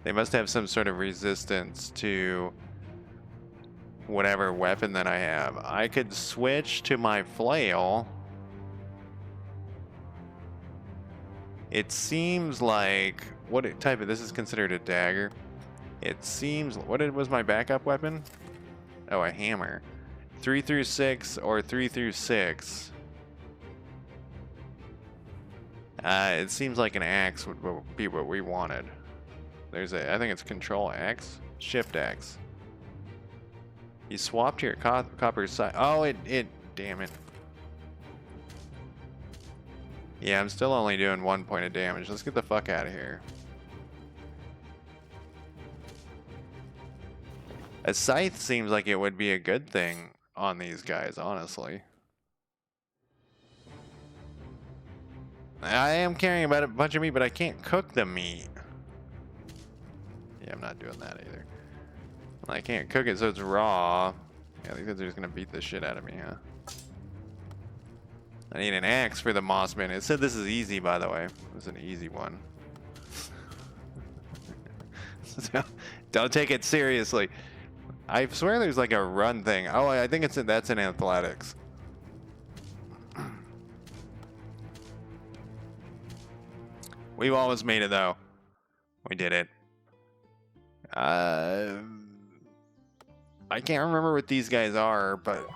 They must have some sort of resistance to whatever weapon that I have. I could switch to my flail. It seems like... What type of... This is considered a dagger. It seems... What was my backup weapon? Oh, a hammer. 3 through 6 or 3 through 6. It seems like an axe would be what we wanted. There's a... I think it's Control X? Shift X. You swapped your copper side... Oh, it... Damn it. Yeah, I'm still only doing 1 point of damage. Let's get the fuck out of here. A scythe seems like it would be a good thing on these guys, honestly. I am carrying about a bunch of meat, but I can't cook the meat. Yeah, I'm not doing that either. I can't cook it, so it's raw. Yeah, these guys are just gonna beat the shit out of me, huh? I need an axe for the Mossman. It said this is easy, by the way. This is an easy one. Don't take it seriously. I swear there's like a run thing. Oh, I think that's in athletics. We've almost made it though. We did it. I can't remember what these guys are, but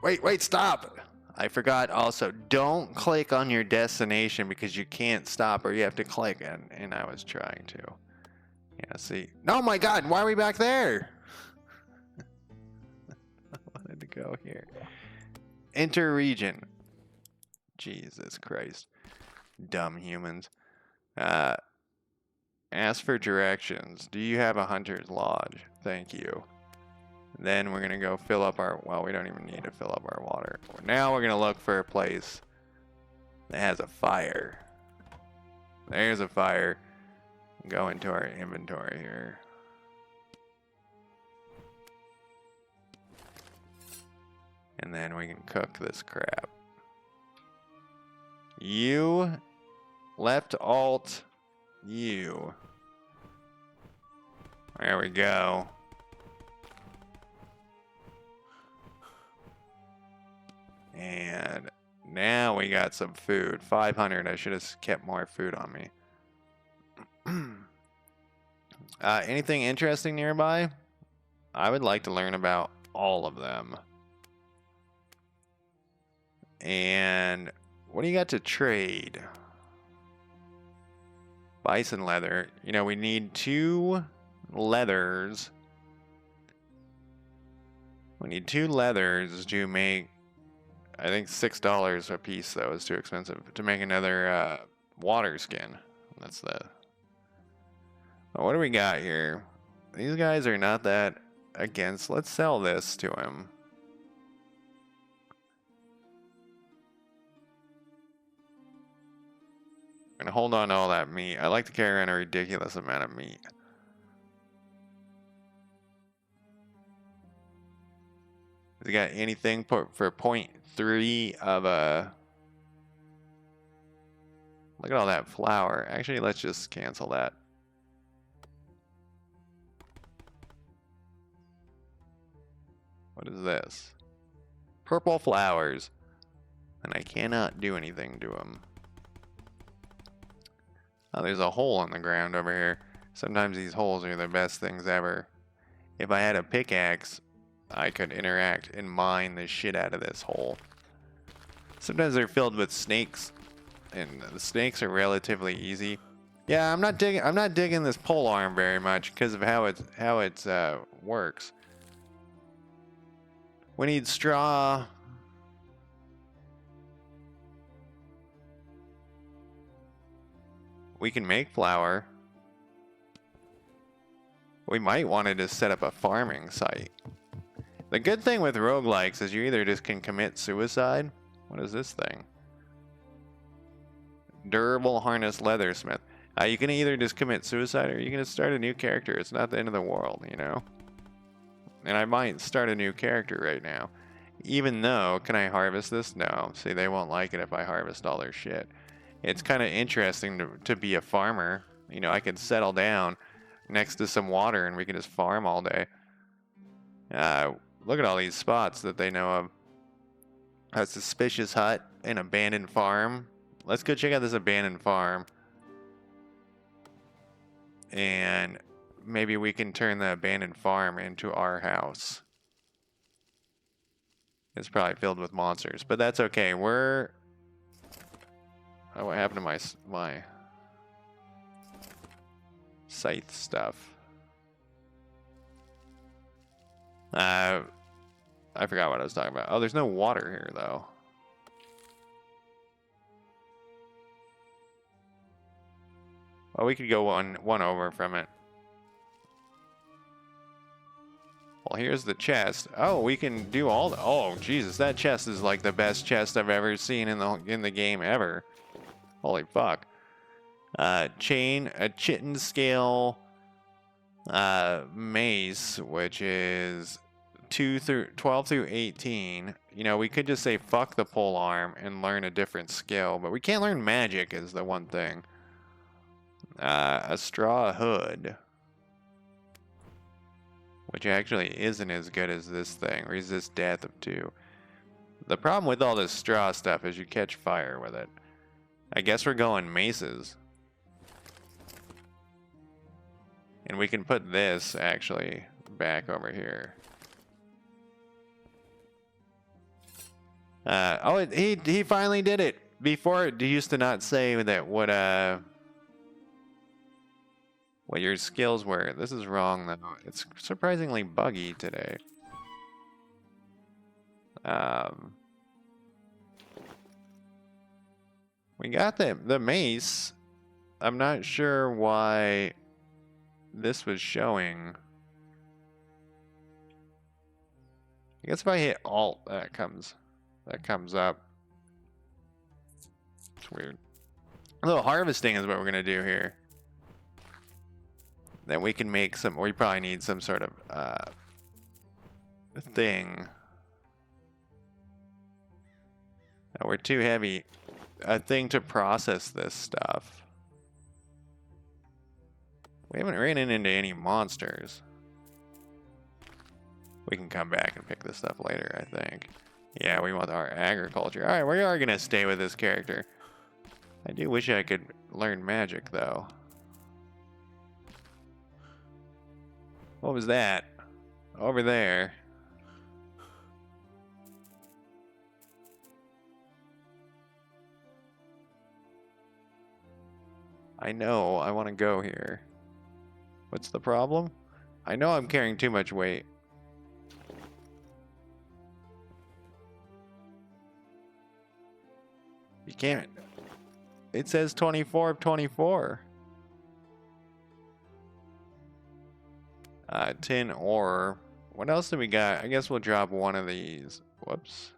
wait, stop. I forgot also, don't click on your destination because you can't stop, or you have to click, and I was trying to. Yeah, see. Oh my god, why are we back there? I wanted to go here. Enter region. Jesus Christ. Dumb humans. Ask for directions. Do you have a hunter's lodge? Thank you. Then we're gonna go fill up our... Well, we don't even need to fill up our water. Now we're gonna look for a place that has a fire. There's a fire. Go into our inventory here. And then we can cook this crap. You... Left alt... You. There we go. And now we got some food. 500. I should have kept more food on me. Anything interesting nearby? I would like to learn about all of them. And what do you got to trade? Bison leather. You know, we need 2 leathers We need 2 leathers to make, I think $6 a piece though is too expensive to make another water skin. That's the. Oh, what do we got here? These guys are not that against. Let's sell this to him. I'm gonna hold on to all that meat. I like to carry around a ridiculous amount of meat. Has he got anything for 0.3 of a... Look at all that flour. Actually, let's just cancel that. What is this? Purple flowers. And I cannot do anything to them. Oh, there's a hole in the ground over here. Sometimes these holes are the best things ever. If I had a pickaxe, I could interact and mine the shit out of this hole. Sometimes they're filled with snakes, and the snakes are relatively easy. Yeah, I'm not digging this pole arm very much because of how it works. We need straw. We can make flour. We might want to just set up a farming site. The good thing with roguelikes is you either just can commit suicide. What is this thing? Durable harness leathersmith. You can either just commit suicide or you can just start a new character. It's not the end of the world, you know? And I might start a new character right now. Even though, can I harvest this? No. See, they won't like it if I harvest all their shit. It's kind of interesting to be a farmer. You know, I could settle down next to some water and we can just farm all day. Look at all these spots that they know of. A suspicious hut, an abandoned farm. Let's go check out this abandoned farm. And maybe we can turn the abandoned farm into our house. It's probably filled with monsters, but that's okay. We're... Oh, what happened to my scythe stuff? I forgot what I was talking about. Oh, there's no water here, though. Well, we could go one over from it. Well, here's the chest. Oh, we can do all the... Oh, Jesus, that chest is like the best chest I've ever seen in the game ever. Holy fuck. Chain, a chitin scale mace, which is 12 through 18. You know, we could just say fuck the pole arm and learn a different skill, but we can't learn magic is the one thing. A straw hood, which actually isn't as good as this thing. Resist death of 2. The problem with all this straw stuff is you catch fire with it. I guess we're going maces. And we can put this actually back over here. Oh, he finally did it. Before it used to not say that what your skills were. This is wrong though. It's surprisingly buggy today. We got the mace. I'm not sure why this was showing. I guess if I hit Alt, that comes up. It's weird. A little harvesting is what we're gonna do here. Then we can make some. We probably need some sort of thing. Oh, we're too heavy. A thing to process this stuff. We haven't ran into any monsters. We can come back and pick this stuff later, I think. Yeah, we want our agriculture. Alright, we are going to stay with this character. I do wish I could learn magic, though. What was that? Over there. I know, I want to go here. What's the problem? I know I'm carrying too much weight. You can't. It says 24 of 24. Tin ore. What else do we got? I guess we'll drop one of these. Whoops.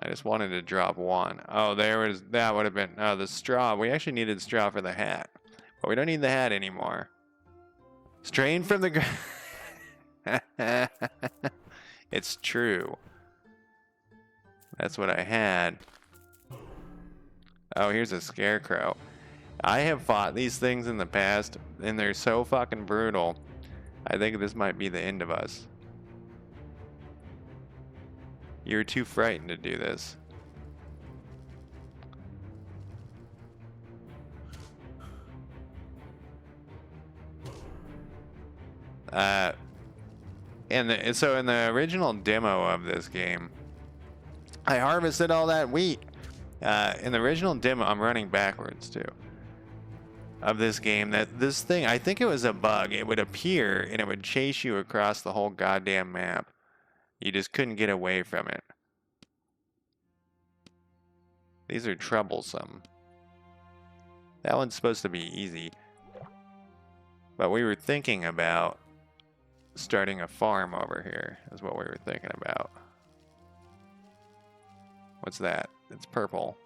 I just wanted to drop one. Oh, that would have been, oh, the straw. We actually needed straw for the hat. But we don't need the hat anymore. Strain from the ground. It's true. That's what I had. Oh, here's a scarecrow. I have fought these things in the past, and they're so fucking brutal. I think this might be the end of us. You're too frightened to do this. So in the original demo of this game, I harvested all that wheat. In the original demo, I'm running backwards too. Of this game, that this thing, I think it was a bug. It would appear and it would chase you across the whole goddamn map. You just couldn't get away from it. These are troublesome. That one's supposed to be easy. But we were thinking about starting a farm over here, is what we were thinking about. What's that? It's purple.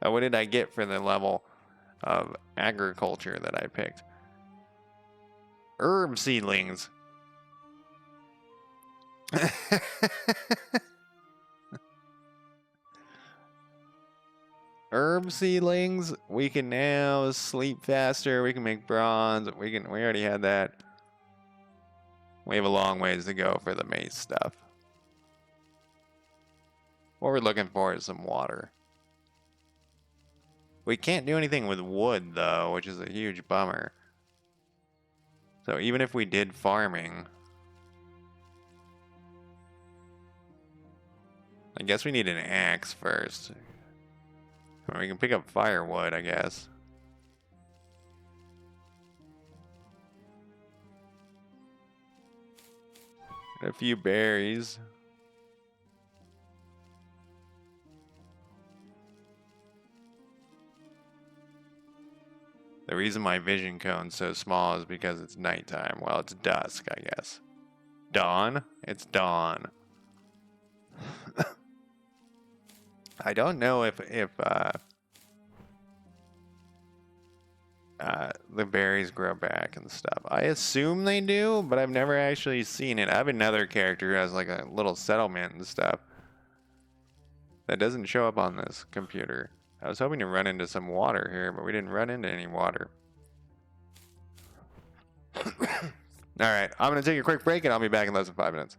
What did I get for the level of agriculture that I picked? Herb seedlings. Herb seedlings. We can now sleep faster. We can make bronze. We already had that. We have a long ways to go for the mace stuff. What we're looking for is some water. We can't do anything with wood, though, which is a huge bummer. So even if we did farming, I guess we need an axe first. I mean, we can pick up firewood, I guess. And a few berries. The reason my vision cone's so small is because it's nighttime. Well, it's dusk, I guess. Dawn? It's dawn. I don't know if the berries grow back and stuff. I assume they do, but I've never actually seen it. I have another character who has like a little settlement and stuff that doesn't show up on this computer. I was hoping to run into some water here, but we didn't run into any water. Alright, I'm going to take a quick break and I'll be back in less than 5 minutes.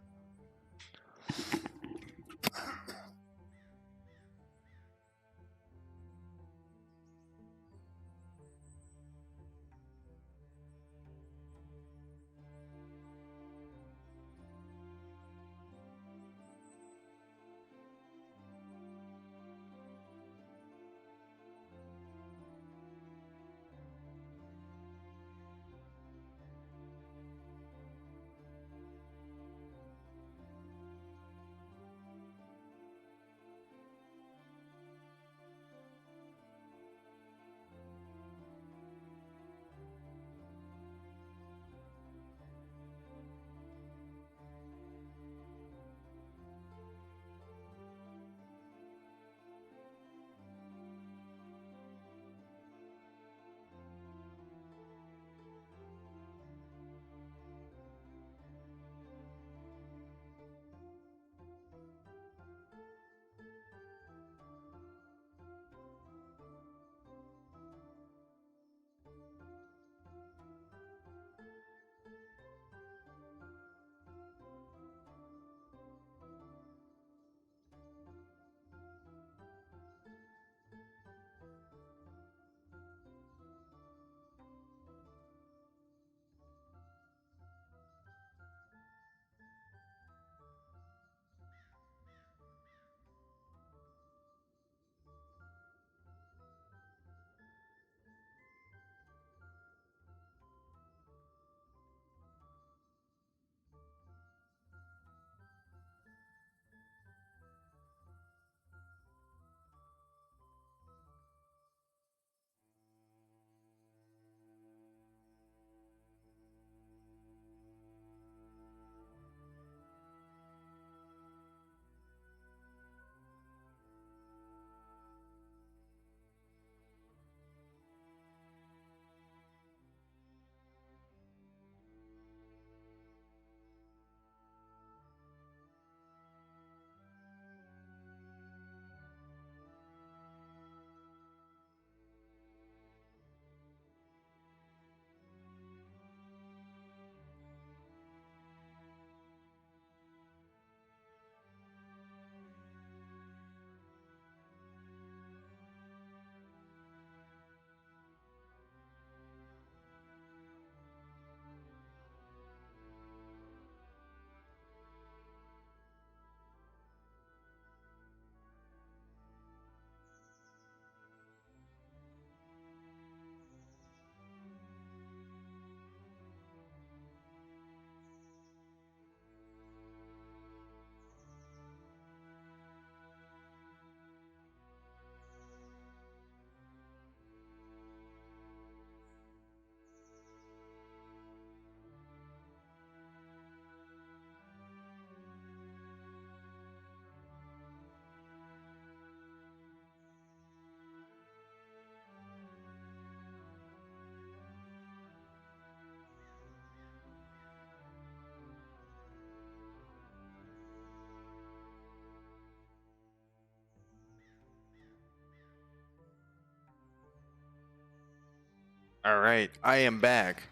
All right, I am back.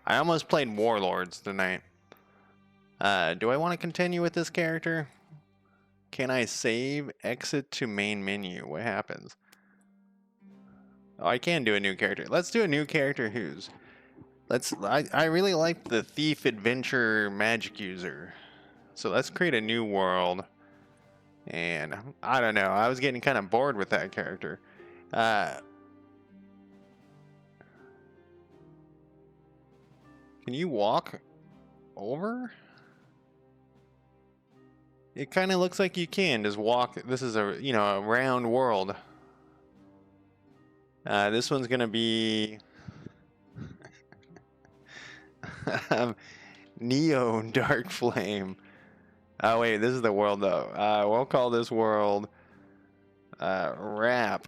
I almost played Warlords tonight. Do I want to continue with this character? Can I save? Exit to main menu. What happens? Oh, I can do a new character. Let's do a new character who's... I really like the thief, adventure, magic user. So let's create a new world. And I don't know. I was getting kind of bored with that character. Can you walk over? It kind of looks like you can just walk. This is a, you know, a round world. This one's gonna be Neo Dark Flame. Oh wait, this is the world though. We'll call this world Rap.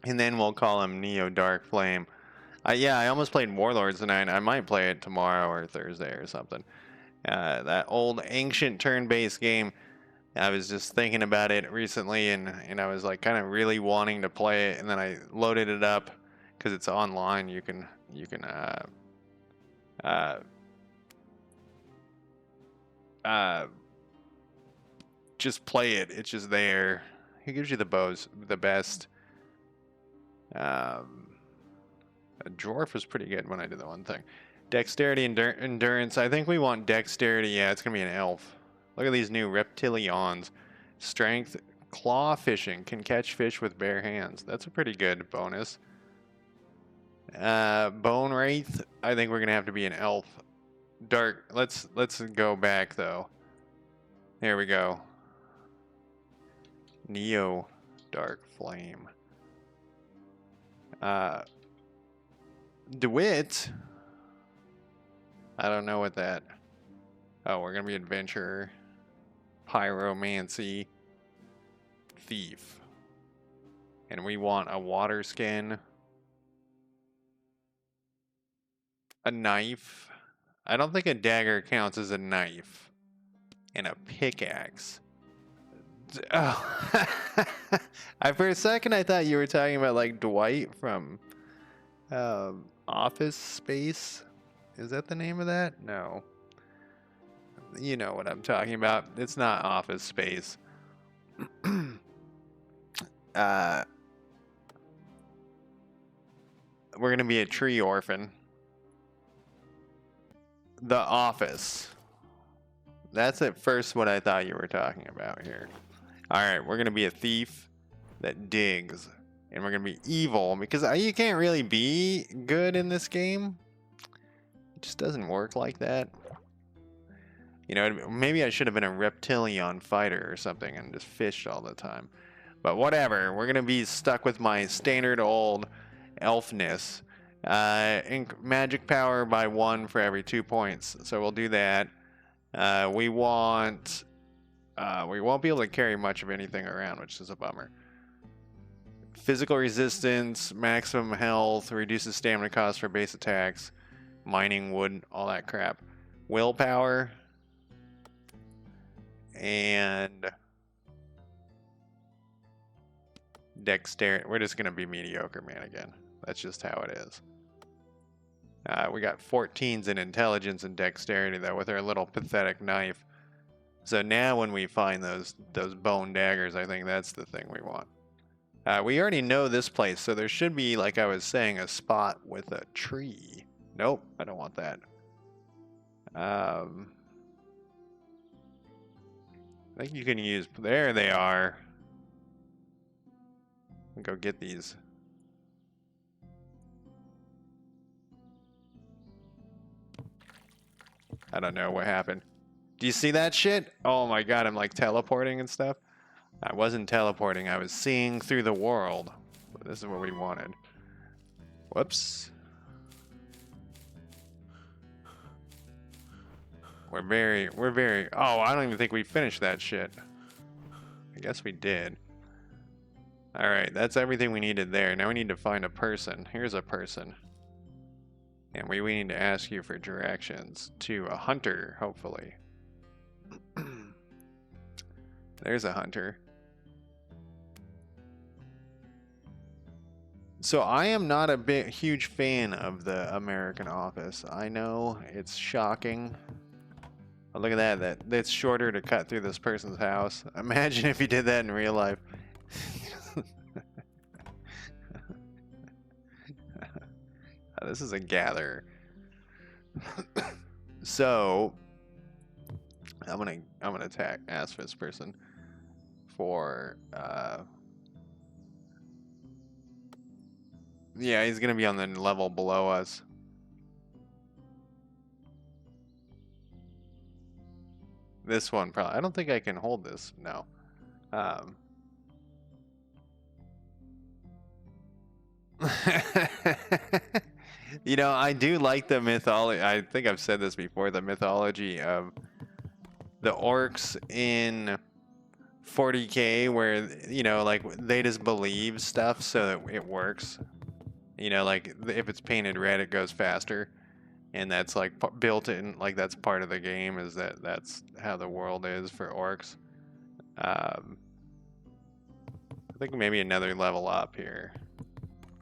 And then we'll call him Neo Dark Flame. Yeah, I almost played Warlords tonight. I might play it tomorrow or Thursday or something. That old ancient turn-based game. I was just thinking about it recently, and I was like kind of really wanting to play it, and then I loaded it up because it's online. You can just play it. It's just there. He gives you the best. A dwarf was pretty good when I did the one thing. Dexterity and endurance. I think we want dexterity. Yeah, it's gonna be an elf. Look at these new reptilions. Strength, claw fishing, can catch fish with bare hands. That's a pretty good bonus. Bone wraith. I think we're gonna have to be an elf. Dark. Let's go back though. There we go. Neo Dark Flame. DeWitt. I don't know what that. Oh, we're gonna be adventurer, pyromancy, thief, and we want a water skin, a knife. I don't think a dagger counts as a knife, and a pickaxe. Oh, for a second I thought you were talking about like Dwight from Office Space. Is that the name of that? No. You know what I'm talking about. It's not Office Space. We're gonna be a tree orphan. The Office. That's at first what I thought you were talking about here. Alright, we're gonna be a thief that digs. And we're gonna be evil because you can't really be good in this game. It just doesn't work like that. You know, maybe I should have been a reptilian fighter or something and just fished all the time. But whatever, we're gonna be stuck with my standard old elfness. Magic power by 1 for every 2 points. So we'll do that. We won't be able to carry much of anything around, which is a bummer. Physical resistance, maximum health, reduces stamina cost for base attacks, mining wood, all that crap. Willpower, and dexterity. We're just going to be mediocre, man, again. That's just how it is. We got 14s in intelligence and dexterity, though, with our little pathetic knife. So now when we find those bone daggers, I think that's the thing we want. We already know this place, so there should be, like I was saying, a spot with a tree. Nope, I don't want that. I think you can use... There they are. Go get these. I don't know what happened. Do you see that shit? Oh my god, I'm like teleporting and stuff. I wasn't teleporting, I was seeing through the world. This is what we wanted. Whoops. We're very... Oh, I don't even think we finished that shit. I guess we did. Alright, that's everything we needed there. Now we need to find a person. Here's a person. And we need to ask you for directions to a hunter, hopefully. There's a hunter. So I am not a huge fan of the American Office. I know it's shocking. Oh, look at that. That's shorter to cut through this person's house. Imagine if you did that in real life. This is a gatherer. So I'm gonna ask this person for yeah, he's gonna be on the level below us. This one probably. I don't think I can hold this. No. You know, I do like the mythology. I think I've said this before. The mythology of the orcs in 40K, where you know, like they just believe stuff so that it works. You know, like if it's painted red, it goes faster, and that's like built in. Like that's part of the game. Is that's how the world is for orcs. I think maybe another level up here.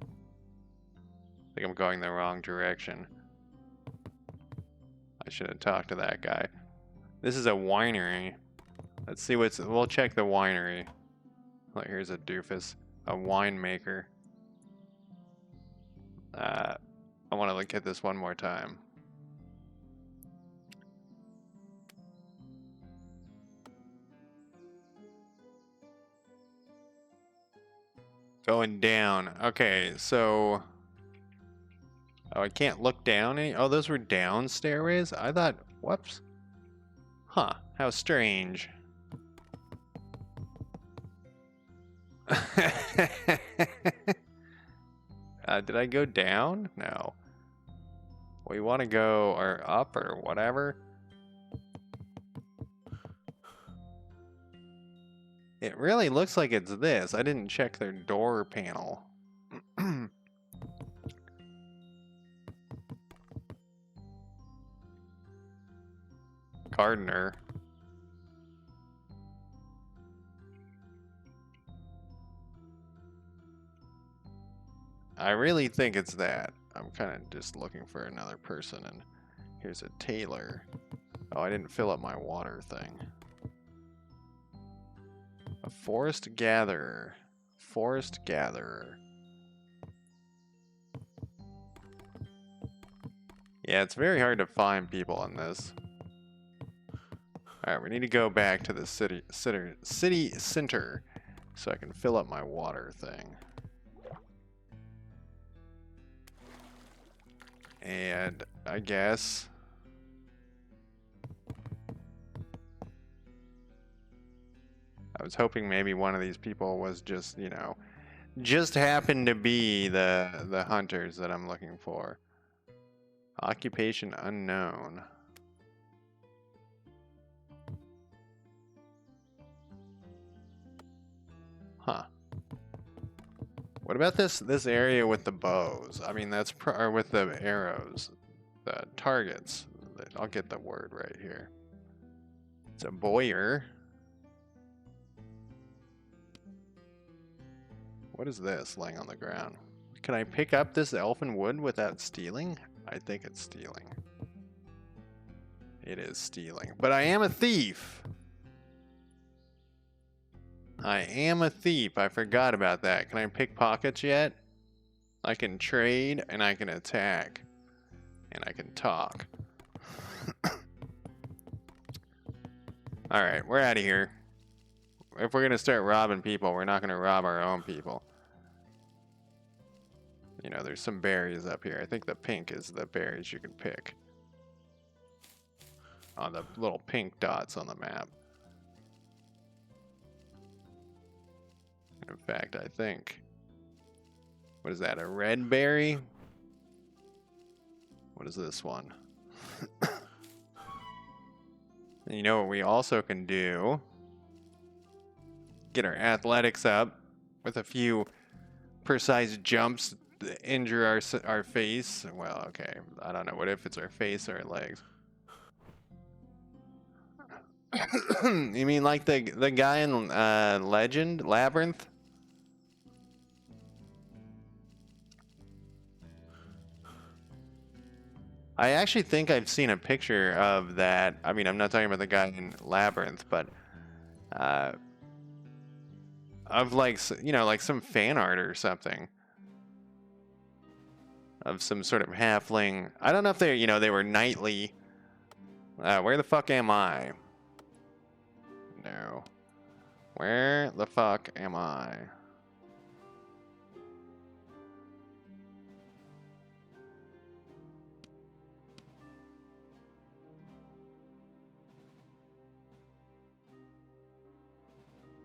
I think I'm going the wrong direction. I should have talked to that guy. This is a winery. Let's see what's. We'll check the winery. Like here's a doofus, a winemaker. I want to look at this one more time. Going down. Okay, so. Oh, I can't look down any. Oh, those were down stairways? I thought. Whoops. Huh. How strange. Did I go down? No. We want to go or up or whatever. It really looks like it's this. I didn't check their door panel. Gardener. I really think it's that. I'm kind of just looking for another person, and here's a tailor. Oh, I didn't fill up my water thing. A forest gatherer. Forest gatherer. Yeah, it's very hard to find people in this. Alright, we need to go back to the city center so I can fill up my water thing. And I guess I was hoping maybe one of these people was just, you know, just happened to be the hunters that I'm looking for. Occupation unknown. Huh. What about this area with the bows? I mean, that's or with the arrows, the targets. I'll get the word right here. It's a boyer. What is this laying on the ground? Can I pick up this elfin wood without stealing? I think it's stealing. It is stealing. But I am a thief. I am a thief. I forgot about that. Can I pick pockets yet? I can trade and I can attack. And I can talk. Alright, we're out of here. If we're going to start robbing people, we're not going to rob our own people. You know, there's some berries up here. I think the pink is the berries you can pick. On the little pink dots on the map. In fact, I think... What is that, a red berry? What is this one? And you know what we also can do? Get our athletics up with a few precise jumps to injure our face. Well, okay, I don't know. What if it's our face or our legs? You mean like the guy in Legend? Labyrinth? I actually think I've seen a picture of that. I mean, I'm not talking about the guy in Labyrinth, but of like, you know, like some fan art or something of some sort of halfling. I don't know if they, you know, they were knightly. Where the fuck am I? No. Where the fuck am I?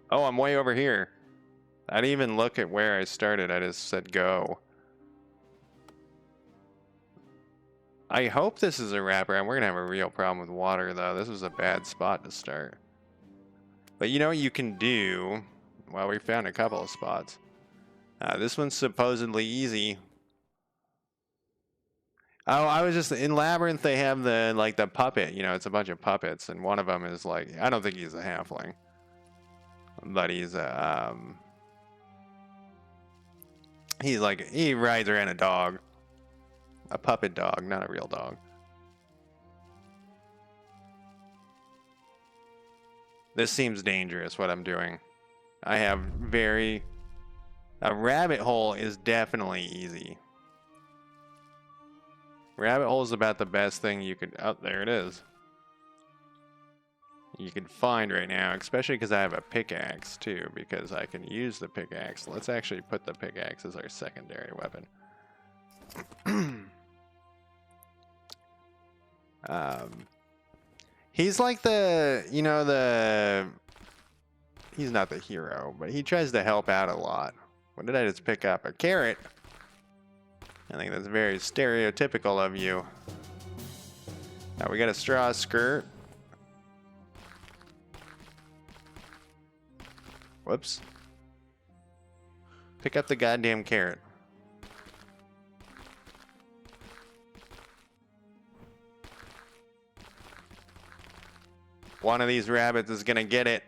Oh, I'm way over here. I didn't even look at where I started. I just said go. I hope this is a wrapper. We're gonna have a real problem with water, though. This was a bad spot to start. But you know what you can do? Well, we found a couple of spots. This one's supposedly easy. Oh, I was just in Labyrinth. They have the like the puppet. You know, it's a bunch of puppets, and one of them is like, I don't think he's a halfling, but he's like, he rides around a dog, a puppet dog, not a real dog. This seems dangerous. What I'm doing, I have a rabbit hole is definitely easy. Rabbit hole is about the best thing you could... Oh, there it is. You can find right now, especially because I have a pickaxe too, because I can use the pickaxe. Let's actually put the pickaxe as our secondary weapon. He's like the, you know, he's not the hero, but he tries to help out a lot. What did I just pick up? A carrot. I think that's very stereotypical of you. Now we got a straw skirt. Whoops. Pick up the goddamn carrot. One of these rabbits is gonna get it.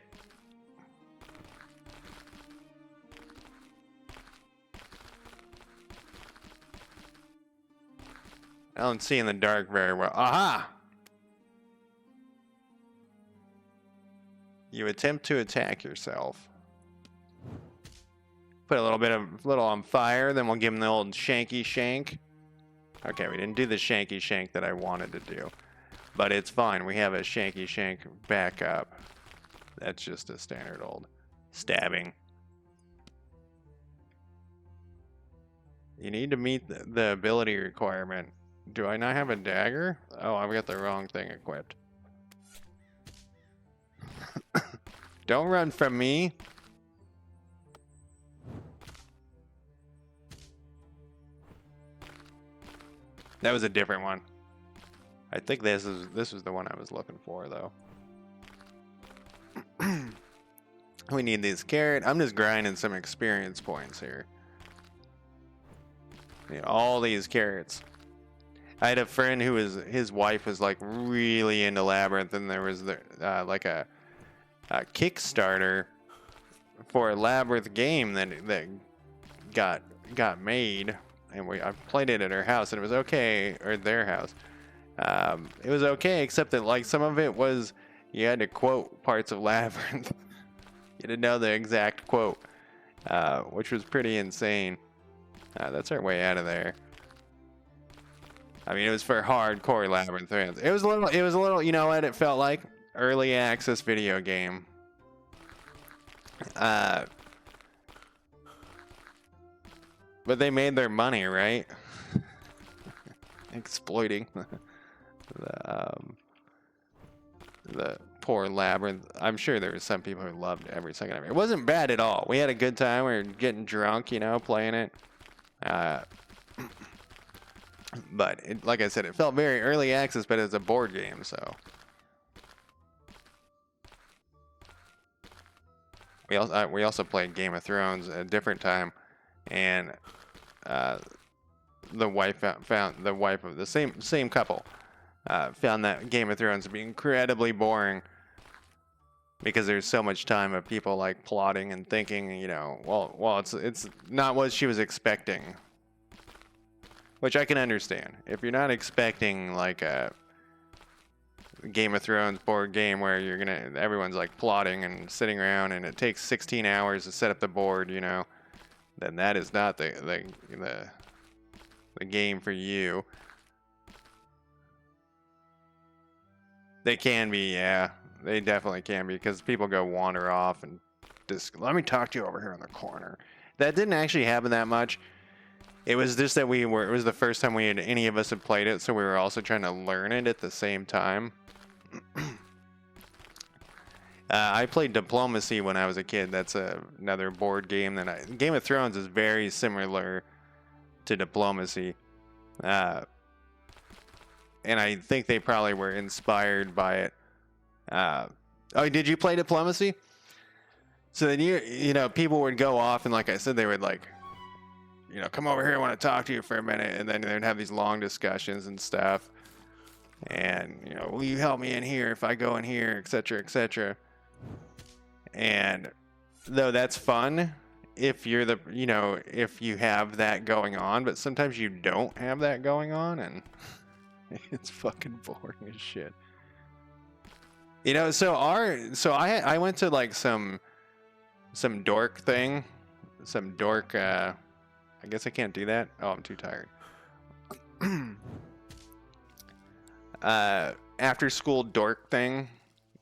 I don't see in the dark very well. Aha! You attempt to attack yourself. Put a little on fire, then we'll give him the old shanky shank. Okay, we didn't do the shanky shank that I wanted to do. But it's fine, we have a shanky shank backup. That's just a standard old stabbing. You need to meet the ability requirement. Do I not have a dagger? Oh, I've got the wrong thing equipped. Don't run from me. That was a different one. I think this was the one I was looking for, though. We need these carrot. I'm just grinding some experience points here. Need all these carrots. I had a friend who was, his wife was like really into Labyrinth, and there was like a Kickstarter for a Labyrinth game that got made, and I played it at her house, and it was okay, or their house. It was okay, except that like some of it was, you had to quote parts of Labyrinth. You didn't know the exact quote, which was pretty insane. That's our way out of there. I mean, it was for hardcore Labyrinth fans. It was a little, you know what it felt like? Early access video game. But they made their money, right? Exploiting the poor Labyrinth. I'm sure there were some people who loved every second of it. It wasn't bad at all. We had a good time. We were getting drunk, you know, playing it. But like I said, it felt very early access, but it's a board game, so. We also played Game of Thrones at a different time, and the wife found the wife of the same couple found that Game of Thrones to be incredibly boring because there's so much time of people like plotting and thinking, you know, well, it's not what she was expecting. which I can understand. If you're not expecting like a Game of Thrones board game where everyone's like plotting and sitting around and it takes 16 hours to set up the board, you know, then that is not the game for you. They can be, yeah. They definitely can be, because people go wander off and just, let me talk to you over here in the corner. That didn't actually happen that much. It was just that it was the first time any of us had played it, so we were also trying to learn it at the same time. I played Diplomacy when I was a kid. That's another board game Game of Thrones is very similar to Diplomacy. And I think they probably were inspired by it. Oh, did you play Diplomacy? So then you know, people would go off and, like I said, they would like, you know, come over here, I want to talk to you for a minute, and then they'd have these long discussions and stuff. And, you know, will you help me in here if I go in here, etc., etc. And though that's fun if you're if you have that going on, but sometimes you don't have that going on, and it's fucking boring as shit. You know, so I went to like some dork thing, some dork. I guess I can't do that. Oh, I'm too tired. After school dork thing.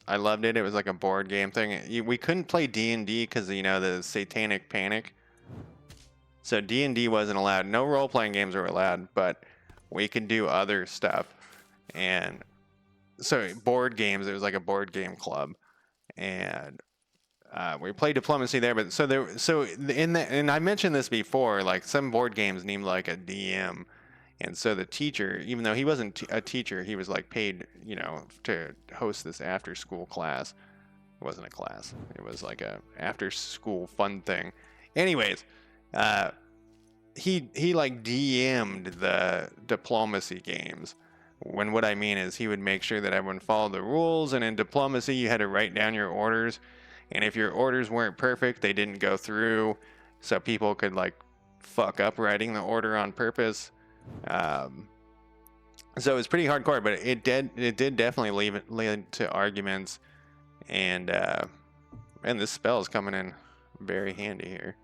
I loved it. It was like a board game thing. We couldn't play D&D because, you know, the satanic panic. So D&D wasn't allowed. No role-playing games were allowed, but we could do other stuff. And so board games, it was like a board game club. And we played Diplomacy there. But and I mentioned this before, like some board games need like a DM. And so the teacher, even though he wasn't a teacher, he was like paid, you know, to host this after school class. It wasn't a class. It was like a after school fun thing. Anyways, he like DM'd the Diplomacy games. When what I mean is he would make sure that everyone followed the rules, and in Diplomacy you had to write down your orders, and if your orders weren't perfect, they didn't go through, so people could like fuck up writing the order on purpose. So it was pretty hardcore, but it did definitely lead to arguments, and this spell is coming in very handy here.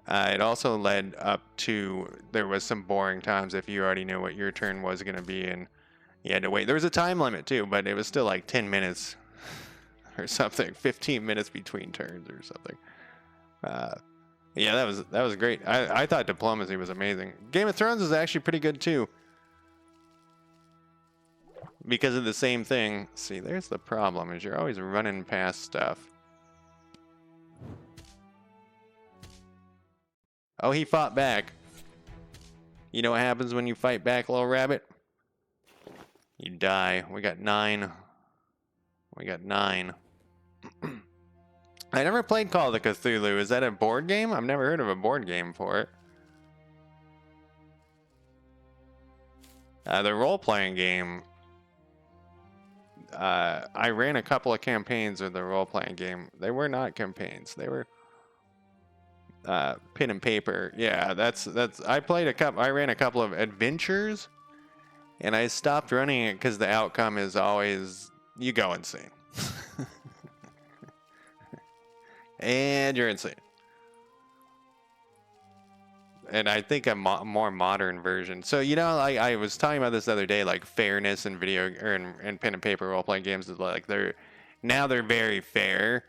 It also led up to, there was some boring times if you already knew what your turn was going to be and you had to wait. There was a time limit too, but it was still like 10 minutes or something, 15 minutes between turns or something. Yeah, that was great. I thought Diplomacy was amazing. Game of Thrones is actually pretty good too, because of the same thing. See, there's the problem, is you're always running past stuff. Oh, he fought back. You know what happens when you fight back, little rabbit? You die. We got 9. We got 9. I never played Call of Cthulhu. Is that a board game? I've never heard of a board game for it. The role-playing game, I ran a couple of campaigns with the role-playing game. They were not campaigns. They were pen and paper. Yeah, that's. I ran a couple of adventures, and I stopped running it because the outcome is always you go insane. And you're insane. And I think a more modern version. So, you know, I was talking about this the other day, like fairness in in pen and paper role playing games is like they're very fair.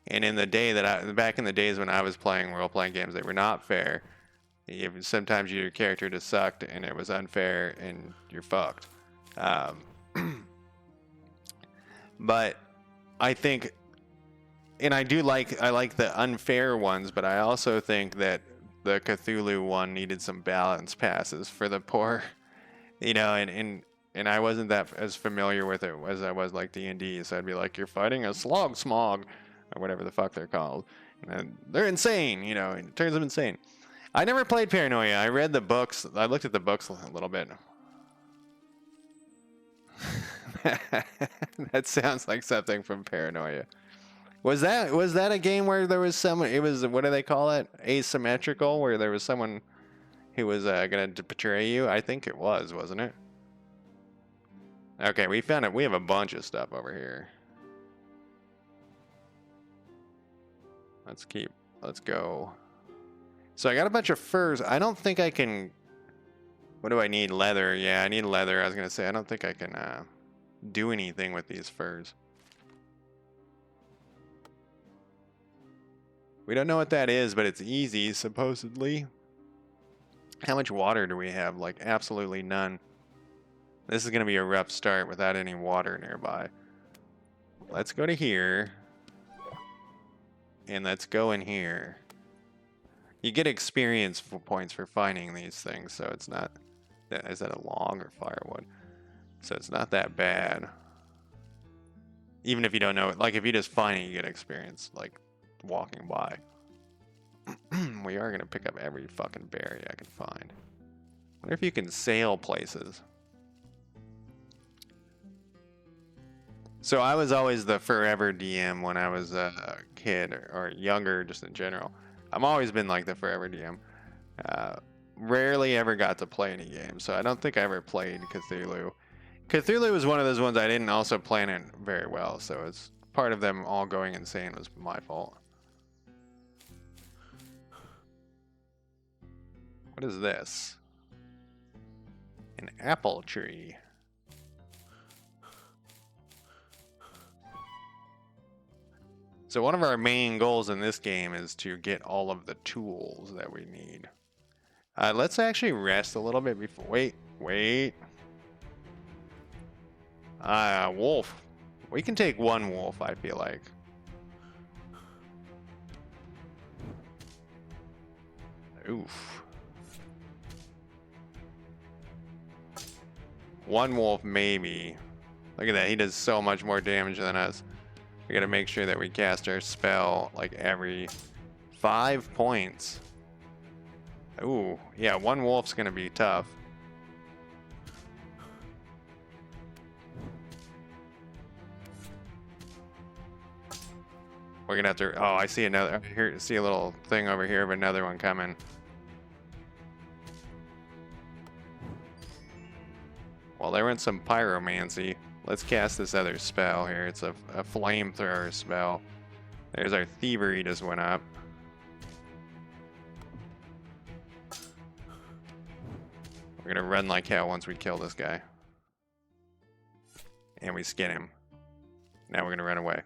And in the day back in the days when I was playing role playing games, they were not fair. Sometimes your character just sucked and it was unfair and you're fucked. But I think, and I like the unfair ones, but I also think that the Cthulhu one needed some balance passes for the poor, you know, and I wasn't that as familiar with it as I was like D&D, so I'd be like, you're fighting a slog smog, or whatever the fuck they're called, and they're insane, you know, and it turns them insane. I never played Paranoia. I read the books. I looked at the books a little bit. That sounds like something from Paranoia. Was that a game where there was someone? It was, what do they call it? Asymmetrical, where there was someone who was going to betray you? I think it was, wasn't it? Okay, we found it. We have a bunch of stuff over here. Let's go. So I got a bunch of furs. I don't think I can... What do I need? Leather. Yeah, I need leather. I was going to say, I don't think I can do anything with these furs. We don't know what that is, but it's easy, supposedly. How much water do we have? Like, absolutely none. This is going to be a rough start without any water nearby. Let's go to here. And let's go in here. You get experience points for finding these things, so it's not... Is that a log or firewood? So it's not that bad. Even if you don't know it. Like, if you just find it, you get experience. Like, walking by. We are going to pick up every fucking berry I can find. I wonder if you can sail places. So I was always the forever DM when I was a kid or younger, just in general. I've always been like the forever DM. Rarely ever got to play any games, so I don't think I ever played Cthulhu. Cthulhu was one of those ones I didn't also plan it very well, so it's part of them all going insane was my fault. What is this? An apple tree. So one of our main goals in this game is to get all of the tools that we need. Let's actually rest a little bit before... Wait. Wolf. We can take one wolf, I feel like. Oof. One wolf, maybe. Look at that, he does so much more damage than us. We gotta make sure that we cast our spell like every 5 points. Ooh, yeah, one wolf's gonna be tough. We're gonna have to... Oh, I see another... Here, see a little thing over here of another one coming. Well, there went some pyromancy. Let's cast this other spell here. It's a flamethrower spell. There's our thievery just went up. We're gonna run like hell once we kill this guy. And we skin him. Now we're gonna run away.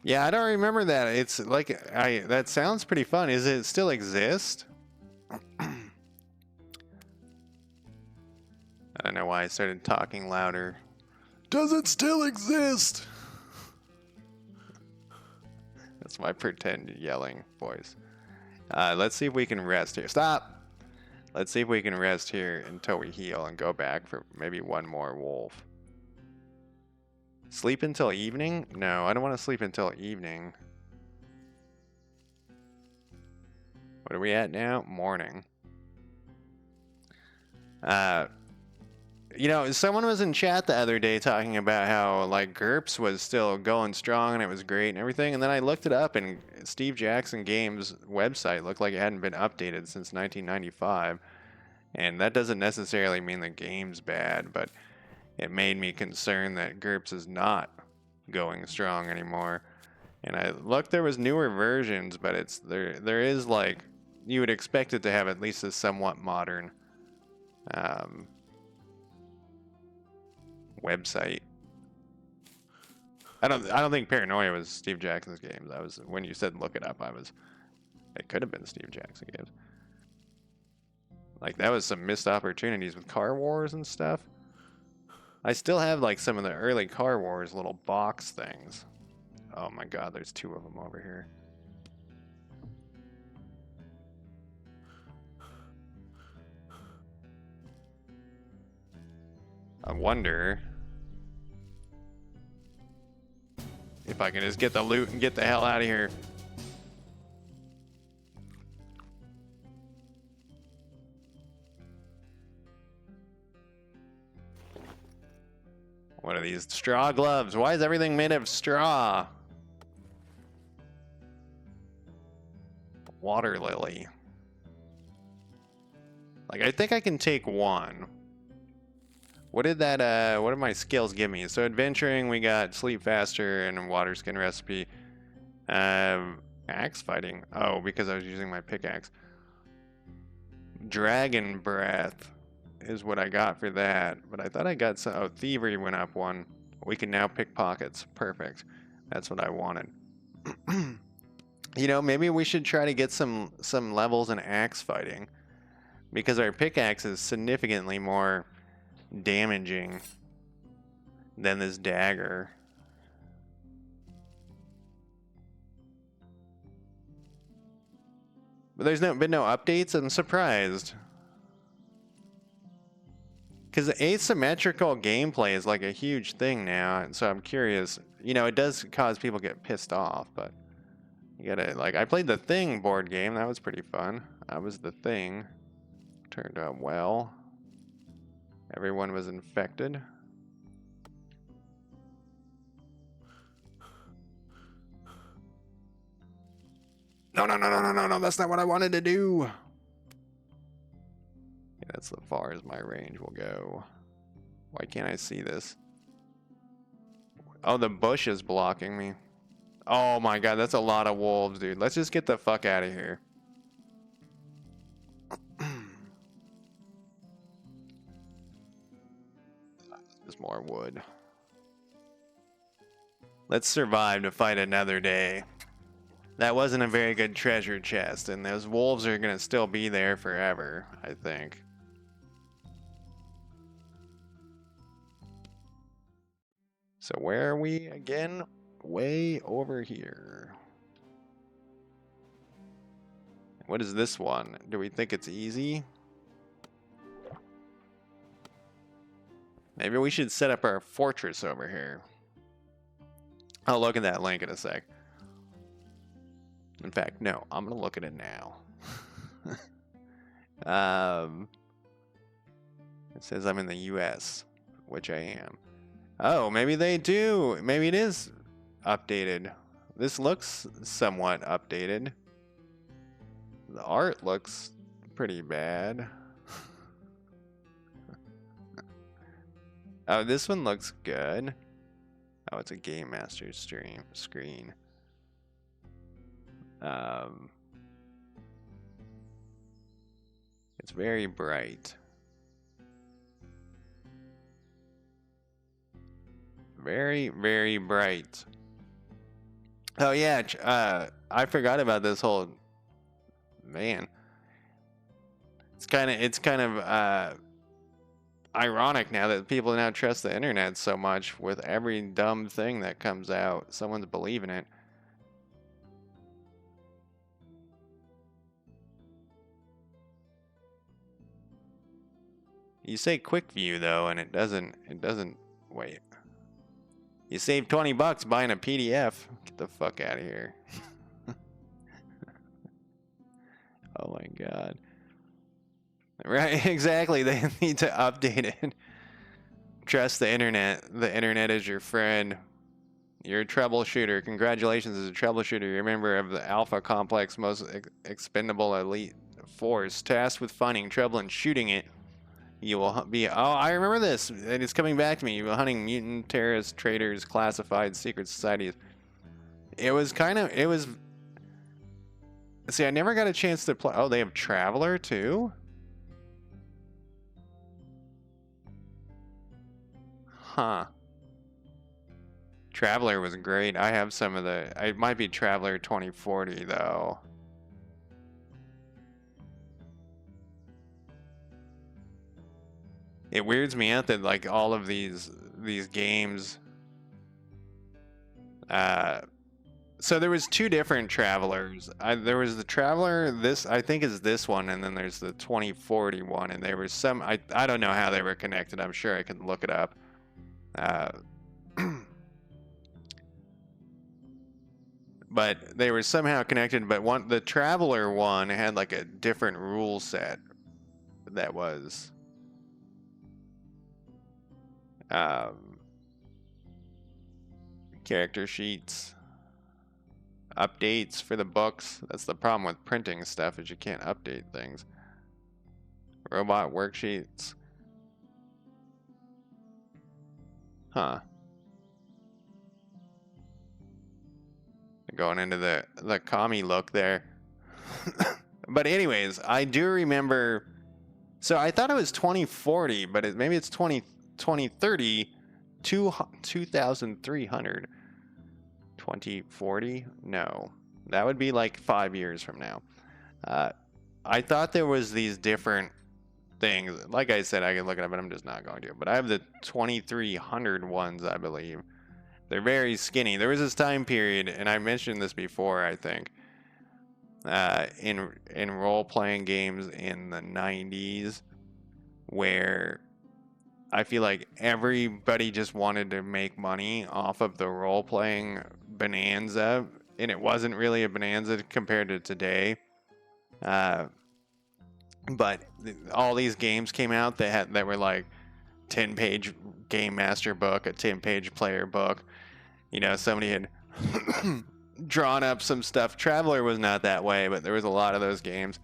Yeah, I don't remember that. It's like, that sounds pretty fun. Is it still exist? I don't know why I started talking louder. Does it still exist? That's my pretend yelling voice. Let's see if we can rest here. Stop! Let's see if we can rest here until we heal and go back for maybe one more wolf. Sleep until evening? No, I don't want to sleep until evening. What are we at now? Morning. You know, someone was in chat the other day talking about how, like, GURPS was still going strong and it was great and everything. And then I looked it up and Steve Jackson Games' website looked like it hadn't been updated since 1995. And that doesn't necessarily mean the game's bad, but it made me concerned that GURPS is not going strong anymore. And I looked, there was newer versions, but it's there is, like, you would expect it to have at least a somewhat modern website. I don't think Paranoia was Steve Jackson's games. I was, when you said look it up, it could have been Steve Jackson games. Like, that was some missed opportunities with Car Wars and stuff. I still have, like, some of the early Car Wars little box things. Oh my god, there's 2 of them over here. I wonder if I can just get the loot and get the hell out of here. What are these straw gloves? Why is everything made of straw? water lily. Like, I think I can take one. What did that, what did my skills give me? So adventuring, we got sleep faster and water skin recipe. Axe fighting. Oh, because I was using my pickaxe. Dragon breath is what I got for that. But I thought I got some, oh, thievery went up one. We can now pick pockets. Perfect. That's what I wanted. You know, maybe we should try to get some levels in axe fighting. Because our pickaxe is significantly more damaging than this dagger. But there's been no updates. I'm surprised. Because asymmetrical gameplay is like a huge thing now, and so I'm curious. You know, it does cause people to get pissed off, but you gotta, like, I played the Thing board game. That was pretty fun. That was the Thing. Turned out well. Everyone was infected. No, that's not what I wanted to do. Yeah, that's as far as my range will go. Why can't I see this? Oh, the bush is blocking me. Oh my god, that's a lot of wolves, dude. Let's just get the fuck out of here. There's more wood. Let's survive to fight another day. That wasn't a very good treasure chest, and those wolves are gonna still be there forever, I think. So where are we again? Way over here. What is this one? Do we think it's easy? Maybe we should set up our fortress over here. I'll look at that link in a sec. In fact, no, I'm gonna look at it now. It says I'm in the US, which I am. Oh, maybe they do. Maybe it is updated. This looks somewhat updated. The art looks pretty bad. Oh, this one looks good. Oh, it's a Game Master screen. It's very bright. Very, very bright. Oh yeah, I forgot about this whole, man. It's kind of ironic now that people now trust the internet so much. With every dumb thing that comes out, someone's believing it. You say quick view though, and it doesn't wait. You save 20 bucks buying a PDF. Get the fuck out of here. Oh my god. Right, exactly. They need to update it. Trust the internet. The internet is your friend. You're a troubleshooter. Congratulations as a troubleshooter. You're a member of the Alpha Complex most expendable elite force, tasked with finding trouble and shooting it. You will be, oh, I remember this, and it's coming back to me. You will hunting mutant, terrorists, traitors, classified, secret societies. It was, see, I never got a chance to play. Oh, they have Traveler too? Huh. Traveler was great. I have some of the, it might be Traveler 2040 though. It weirds me out that like all of these games. So there was two different Travelers. There was the Traveler, this I think is this one, and then there's the 2040 one, and there was some, I don't know how they were connected. I'm sure I can look it up. But they were somehow connected. But the Traveler one had like a different rule set that was. Character sheets. updates for the books. That's the problem with printing stuff, is you can't update things. Robot worksheets. Huh. Going into the commie look there. But anyways, I do remember. So I thought it was 2040, but maybe it's 2030. 2,300. 2040? No, that would be like 5 years from now. I thought there was these different things. Like I said, I could look it up, but I'm just not going to. But I have the 2,300 ones, I believe. They're very skinny. There was this time period, and I mentioned this before, I think, in role-playing games in the 90s, where I feel like everybody just wanted to make money off of the role-playing bonanza, and it wasn't really a bonanza compared to today. But all these games came out that were like 10-page game master book, a 10-page player book. You know, somebody had drawn up some stuff. Traveler was not that way, but there was a lot of those games.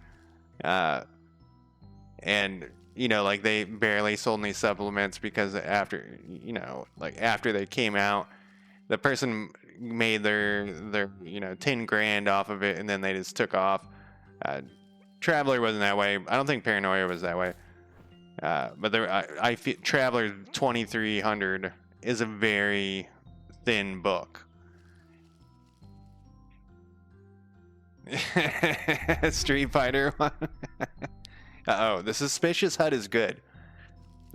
And, you know, like they barely sold any supplements because after they came out, the person made their 10 grand off of it, and then they just took off. Traveler wasn't that way. I don't think Paranoia was that way. But I feel Traveler 2300 is a very thin book. Street Fighter. Uh-oh, the suspicious hut is good.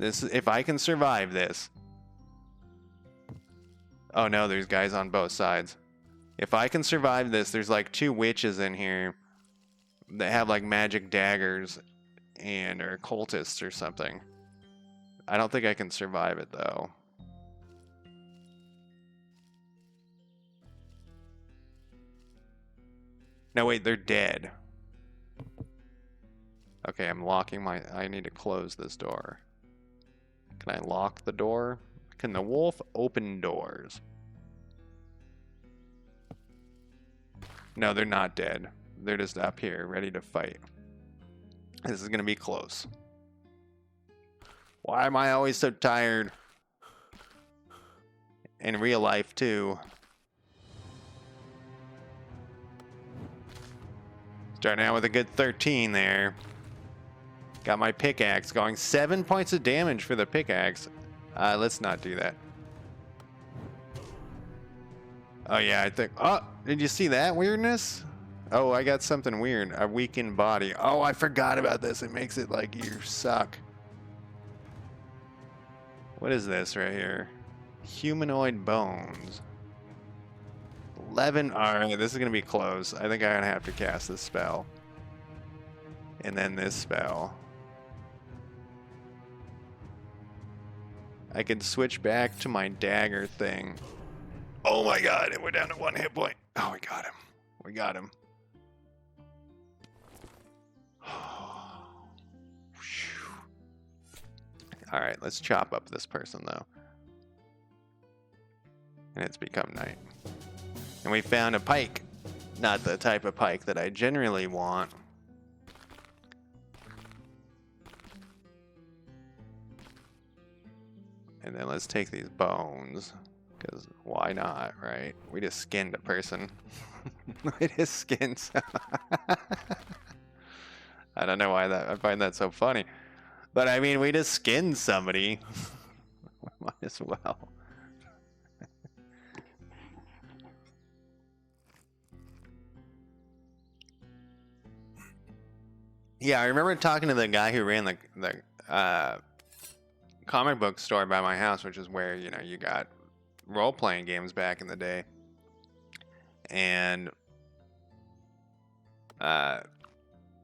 If I can survive this. Oh no, there's guys on both sides. If I can survive this, there's like 2 witches in here that have like magic daggers and are cultists or something. I don't think I can survive it though. No, wait, they're dead. Okay, I'm locking I need to close this door. Can I lock the door? Can the wolf open doors? No, they're not dead. They're just up here, ready to fight. This is gonna be close. Why am I always so tired? In real life, too. Starting out with a good 13 there. Got my pickaxe going. 7 points of damage for the pickaxe. Let's not do that. Oh, yeah, I think... Oh, did you see that weirdness? Oh, I got something weird. A weakened body. Oh, I forgot about this. It makes it like you suck. What is this right here? Humanoid bones. 11. Alright, this is going to be close. I think I'm going to have to cast this spell. And then this spell. I can switch back to my dagger thing. Oh my god, it went down to 1 hit point. Oh, we got him. We got him. Alright, let's chop up this person, though. And it's become night. And we found a pike. Not the type of pike that I generally want. And then let's take these bones. Because why not, right? We just skinned a person. We just skinned I don't know why I find that so funny. But I mean, we just skinned somebody. Might as well. Yeah, I remember talking to the guy who ran the comic book store by my house, which is where, you know, you got role-playing games back in the day. And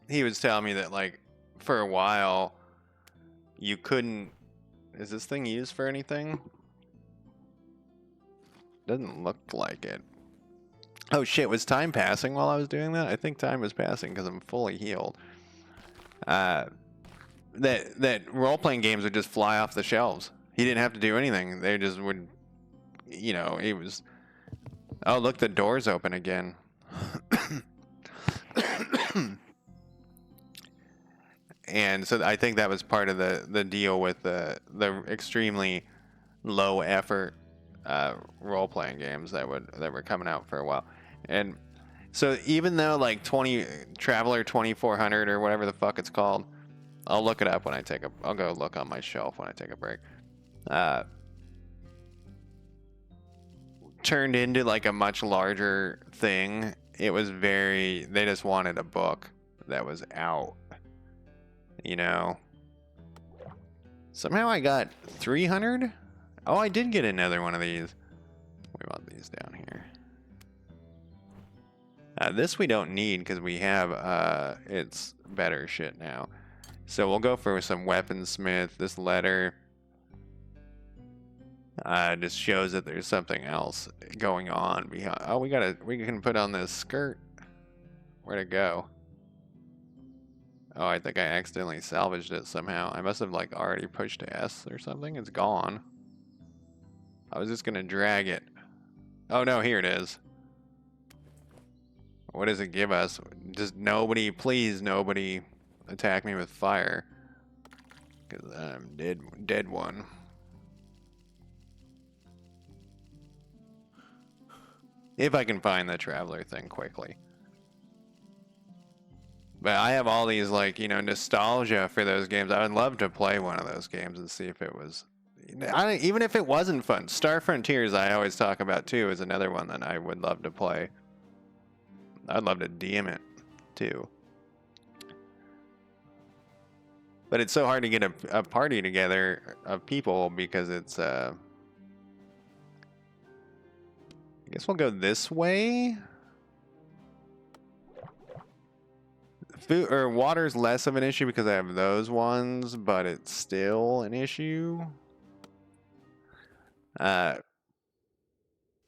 he was telling me that, like, for a while, you couldn't... Is this thing used for anything? Doesn't look like it. Oh shit, was time passing while I was doing that? I think time was passing because I'm fully healed. That role-playing games would just fly off the shelves. He didn't have to do anything. They just would, you know, he was... Oh, look, the door's open again. And so I think that was part of the deal with the extremely low effort role playing games that were coming out for a while. And so even though like Traveler 2400 or whatever the fuck it's called, I'll look it up when I'll go look on my shelf when I take a break. Turned into like a much larger thing. It was they just wanted a book that was out, you know. Somehow I got 300. Oh, I did get another one of these. We want these down here. This we don't need because we have it's better shit now. So we'll go for some weaponsmith. This letter just shows that there's something else going on behind. Oh, we can put on this skirt. Where'd it go? Oh, I think I accidentally salvaged it somehow. I must have like already pushed S or something. It's gone. I was just gonna drag it. Oh no, here it is. What does it give us? Just nobody, please nobody attack me with fire. Because I'm dead one. If I can find the traveler thing quickly. But I have all these, like, you know, nostalgia for those games. I would love to play one of those games and see if it was... even if it wasn't fun. Star Frontiers, I always talk about, too, is another one that I would love to play. I'd love to DM it, too. But it's so hard to get a party together of people because it's... I guess we'll go this way. Food or water's less of an issue because I have those ones, but it's still an issue.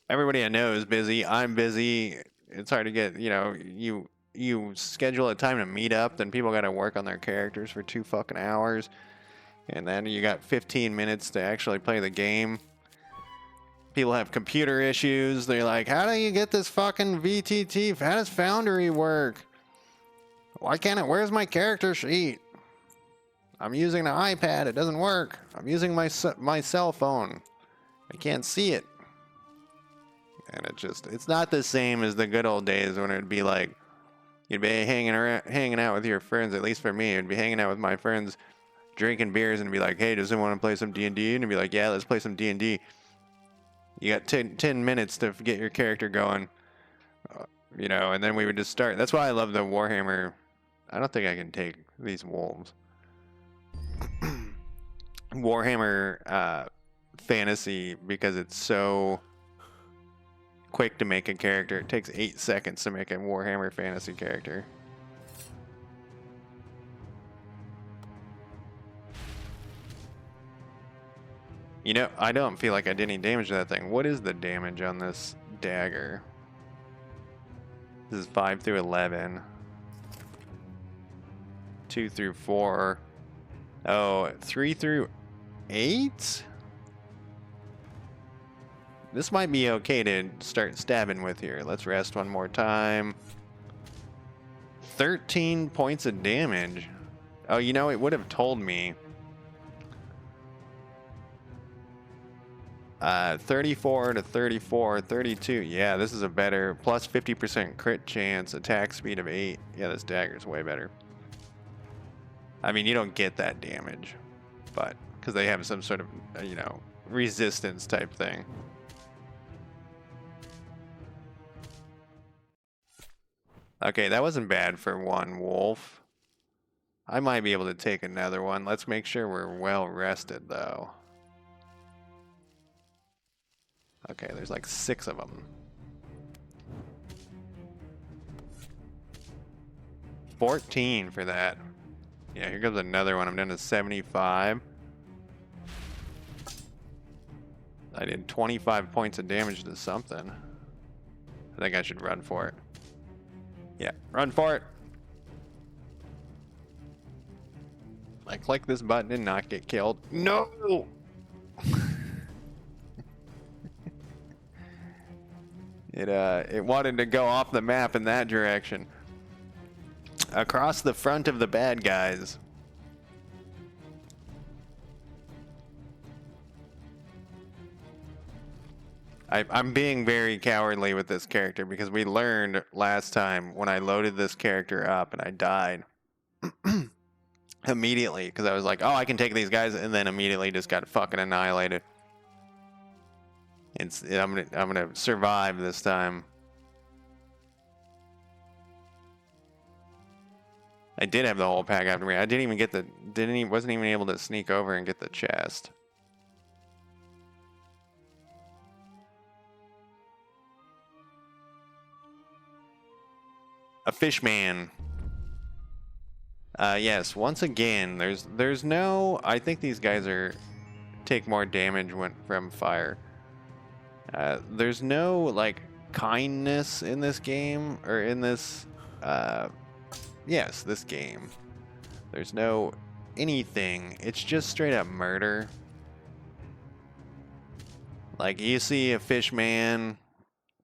Everybody I know is busy. I'm busy. It's hard to get, you know, you schedule a time to meet up, then people got to work on their characters for 2 fucking hours, and then you got 15 minutes to actually play the game. People have computer issues. They're like, how do you get this fucking VTT? How does Foundry work? Why can't it? Where's my character sheet? I'm using an iPad. It doesn't work. I'm using my cell phone. I can't see it. And it's not the same as the good old days when it'd be like, you'd be hanging out with your friends. At least for me, I'd be hanging out with my friends, drinking beers, and be like, hey, does anyone want to play some D&D? And I'd be like, yeah, let's play some D&D. You got 10 minutes to get your character going, you know, and then we would just start. That's why I love the Warhammer. I don't think I can take these wolves. Warhammer fantasy, because it's so quick to make a character. It takes 8 seconds to make a Warhammer fantasy character. You know, I don't feel like I did any damage to that thing. What is the damage on this dagger? This is 5 through 11. 2 through 4. Oh, 3 through 8? This might be okay to start stabbing with here. Let's rest one more time. 13 points of damage. Oh, you know, it would have told me. 34 to 34, 32. Yeah, this is a better plus 50% crit chance, attack speed of 8. Yeah, this dagger's way better. I mean, you don't get that damage, but because they have some sort of, you know, resistance type thing. Okay, that wasn't bad for one wolf. I might be able to take another one. Let's make sure we're well rested, though. Okay, there's like 6 of them. 14 for that. Yeah, here comes another one. I'm down to 75. I did 25 points of damage to something. I think I should run for it. Yeah, run for it. I click this button and not get killed. No! It wanted to go off the map in that direction. Across the front of the bad guys. I'm being very cowardly with this character because we learned last time when I loaded this character up and I died immediately because I was like, oh, I can take these guys, and then immediately just got fucking annihilated. I'm gonna survive this time. I did have the whole pack after me. I didn't even get wasn't even able to sneak over and get the chest. A fish man. Yes, once again, there's no. I think these guys take more damage from fire. There's no like kindness in this game or in this. Yes, this game. There's no anything. It's just straight up murder. Like you see a fish man.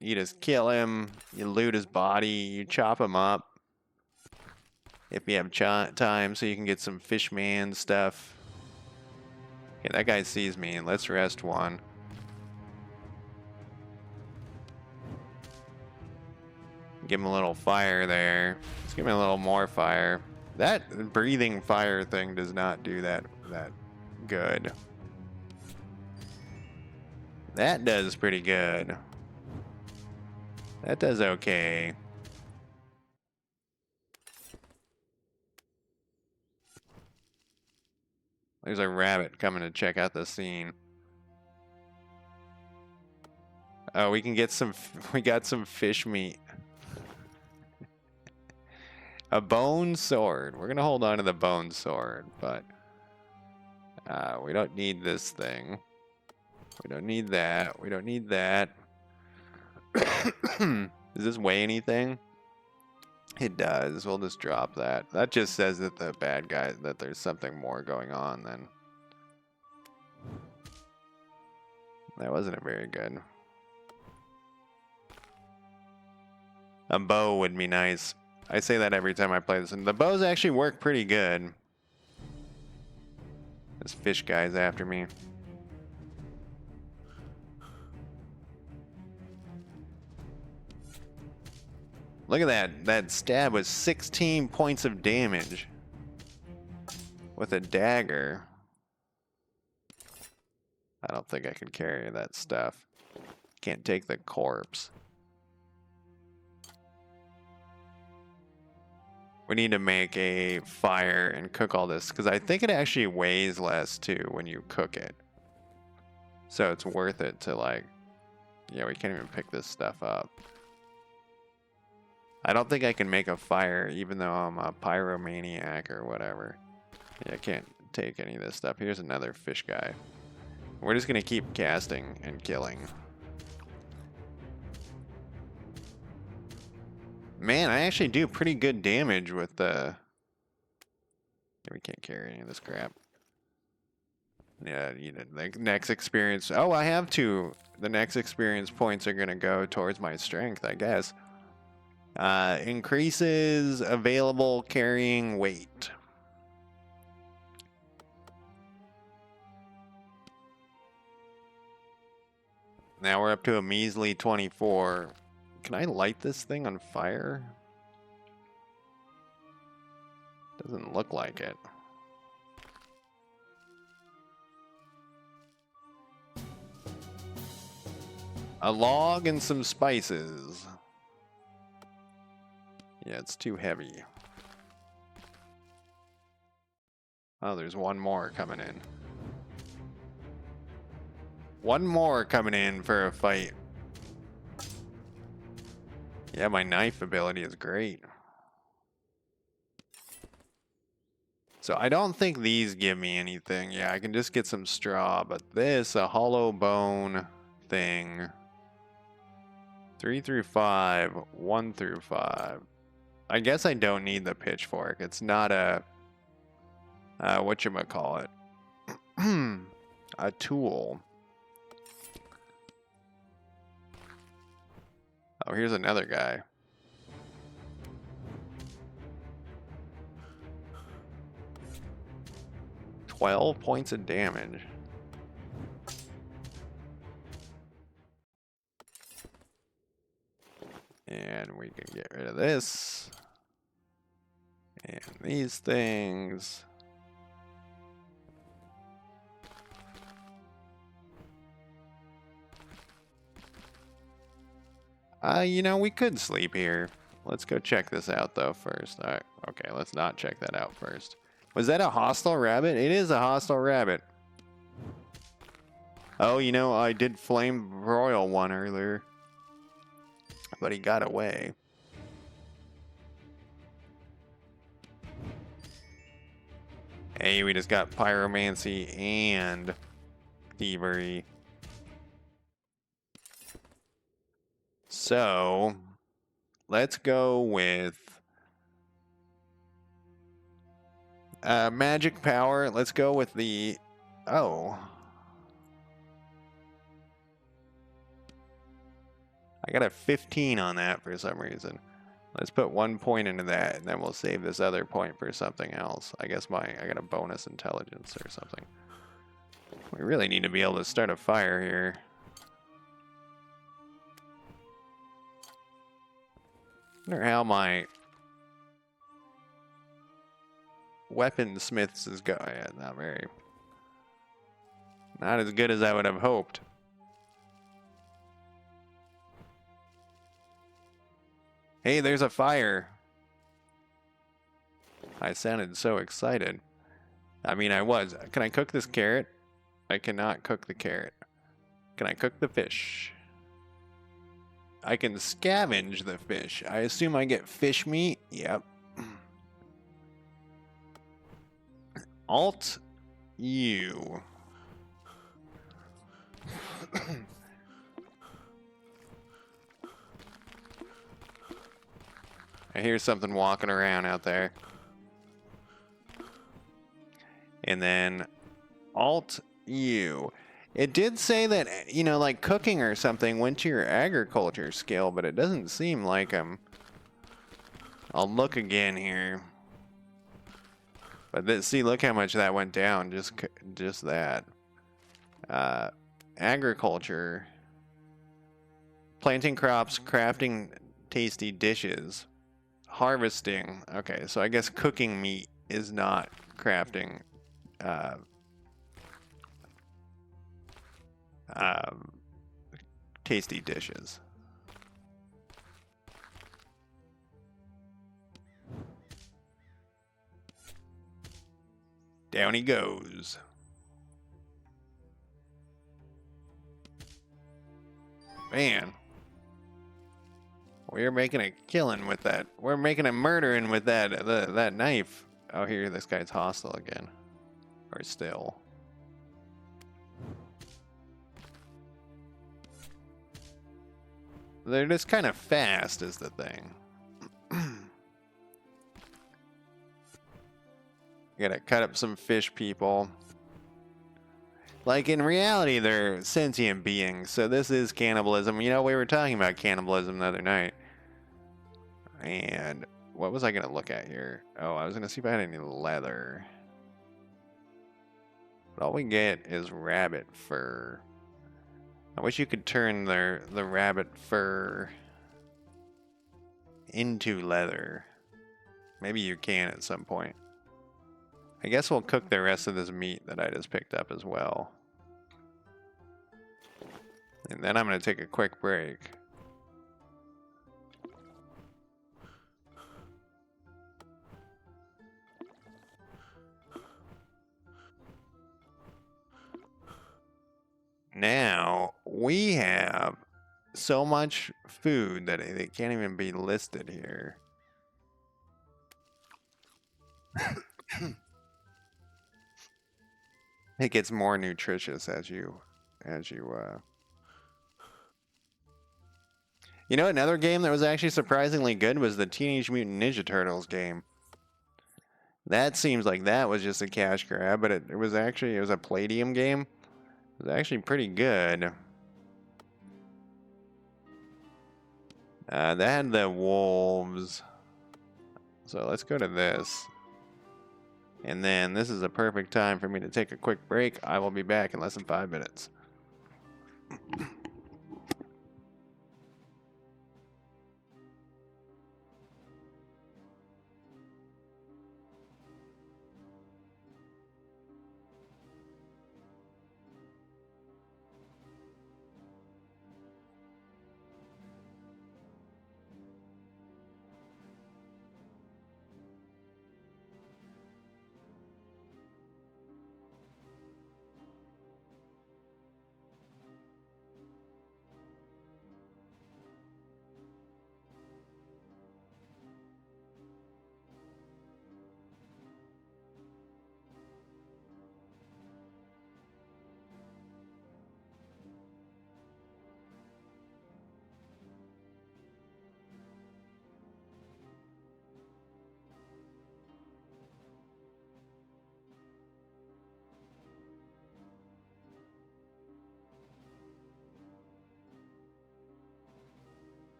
You just kill him, you loot his body, you chop him up. If you have time, so you can get some fishman stuff. Okay, that guy sees me. Let's rest one. Give him a little fire there. Let's give him a little more fire. That breathing fire thing does not do that good. That does pretty good. That does okay. There's a rabbit coming to check out the scene. Oh, we can get we got some fish meat. A bone sword. We're gonna hold on to the bone sword, but we don't need this thing. We don't need that. We don't need that. Does this weigh anything? It does. We'll just drop that. That just says that the bad guy, that there's something more going on then. That wasn't very good. A bow would be nice. I say that every time I play this, and the bows actually work pretty good. This fish guy's after me. Look at that. That stab was 16 points of damage. With a dagger. I don't think I could carry that stuff. Can't take the corpse. We need to make a fire and cook all this, because I think it actually weighs less too when you cook it. So it's worth it to like... Yeah, we can't even pick this stuff up. I don't think I can make a fire even though I'm a pyromaniac or whatever. Yeah, I can't take any of this stuff. Here's another fish guy. We're just going to keep casting and killing. Man, I actually do pretty good damage with the... Yeah, we can't carry any of this crap. Yeah, you know, the next experience... Oh, I have two. The next experience points are going to go towards my strength, I guess. Increases available carrying weight. Now we're up to a measly 24. Can I light this thing on fire? Doesn't look like it. A log and some spices. Yeah, it's too heavy. Oh, there's one more coming in. One more coming in for a fight. Yeah, my knife ability is great. So I don't think these give me anything. Yeah, I can just get some straw, but this, a hollow bone thing. 3 through 5, 1 through 5. I guess I don't need the pitchfork. It's not a whatchamacallit. A tool. Oh, here's another guy. $12 points of damage. And we can get rid of this. And these things. You know, we could sleep here. Let's go check this out, though, first. All right. Okay, let's not check that out first. Was that a hostile rabbit? It is a hostile rabbit. Oh, you know, I did flame broil one earlier. But he got away. Hey, we just got pyromancy and thievery. So, let's go with magic power. Let's go with the... Oh. I got a 15 on that for some reason. Let's put 1 point into that, and then we'll save this other point for something else. I guess I got a bonus intelligence or something. We really need to be able to start a fire here. I wonder how my weaponsmiths is going. Yeah, not as good as I would have hoped. Hey, there's a fire. I sounded so excited. I mean, I was. Can I cook this carrot? I cannot cook the carrot. Can I cook the fish? I can scavenge the fish. I assume I get fish meat? Yep. Alt U. I hear something walking around out there. And then Alt U. It did say that, you know, like cooking or something went to your agriculture skill, but it doesn't seem like them. I'll look again here. But see, look how much that went down. Just that. Agriculture. Planting crops, crafting tasty dishes. Harvesting. Okay, so I guess cooking meat is not crafting tasty dishes. Down he goes. Man. We're making a killing with that. We're making a murdering with that knife. Oh, here, this guy's hostile again. Or still. They're just kind of fast is the thing. Gotta cut up some fish people. Like, in reality, they're sentient beings, so this is cannibalism. You know, we were talking about cannibalism the other night. And what was I going to look at here? Oh, I was going to see if I had any leather. But all we get is rabbit fur. I wish you could turn the rabbit fur into leather. Maybe you can at some point. I guess we'll cook the rest of this meat that I just picked up as well. And then I'm going to take a quick break. Now, we have so much food that it can't even be listed here. It gets more nutritious as you You know, another game that was actually surprisingly good was the Teenage Mutant Ninja Turtles game. That seems like that was just a cash grab, but it was a Palladium game. It was actually pretty good. That had the wolves. So let's go to this. And then this is a perfect time for me to take a quick break. I will be back in less than 5 minutes.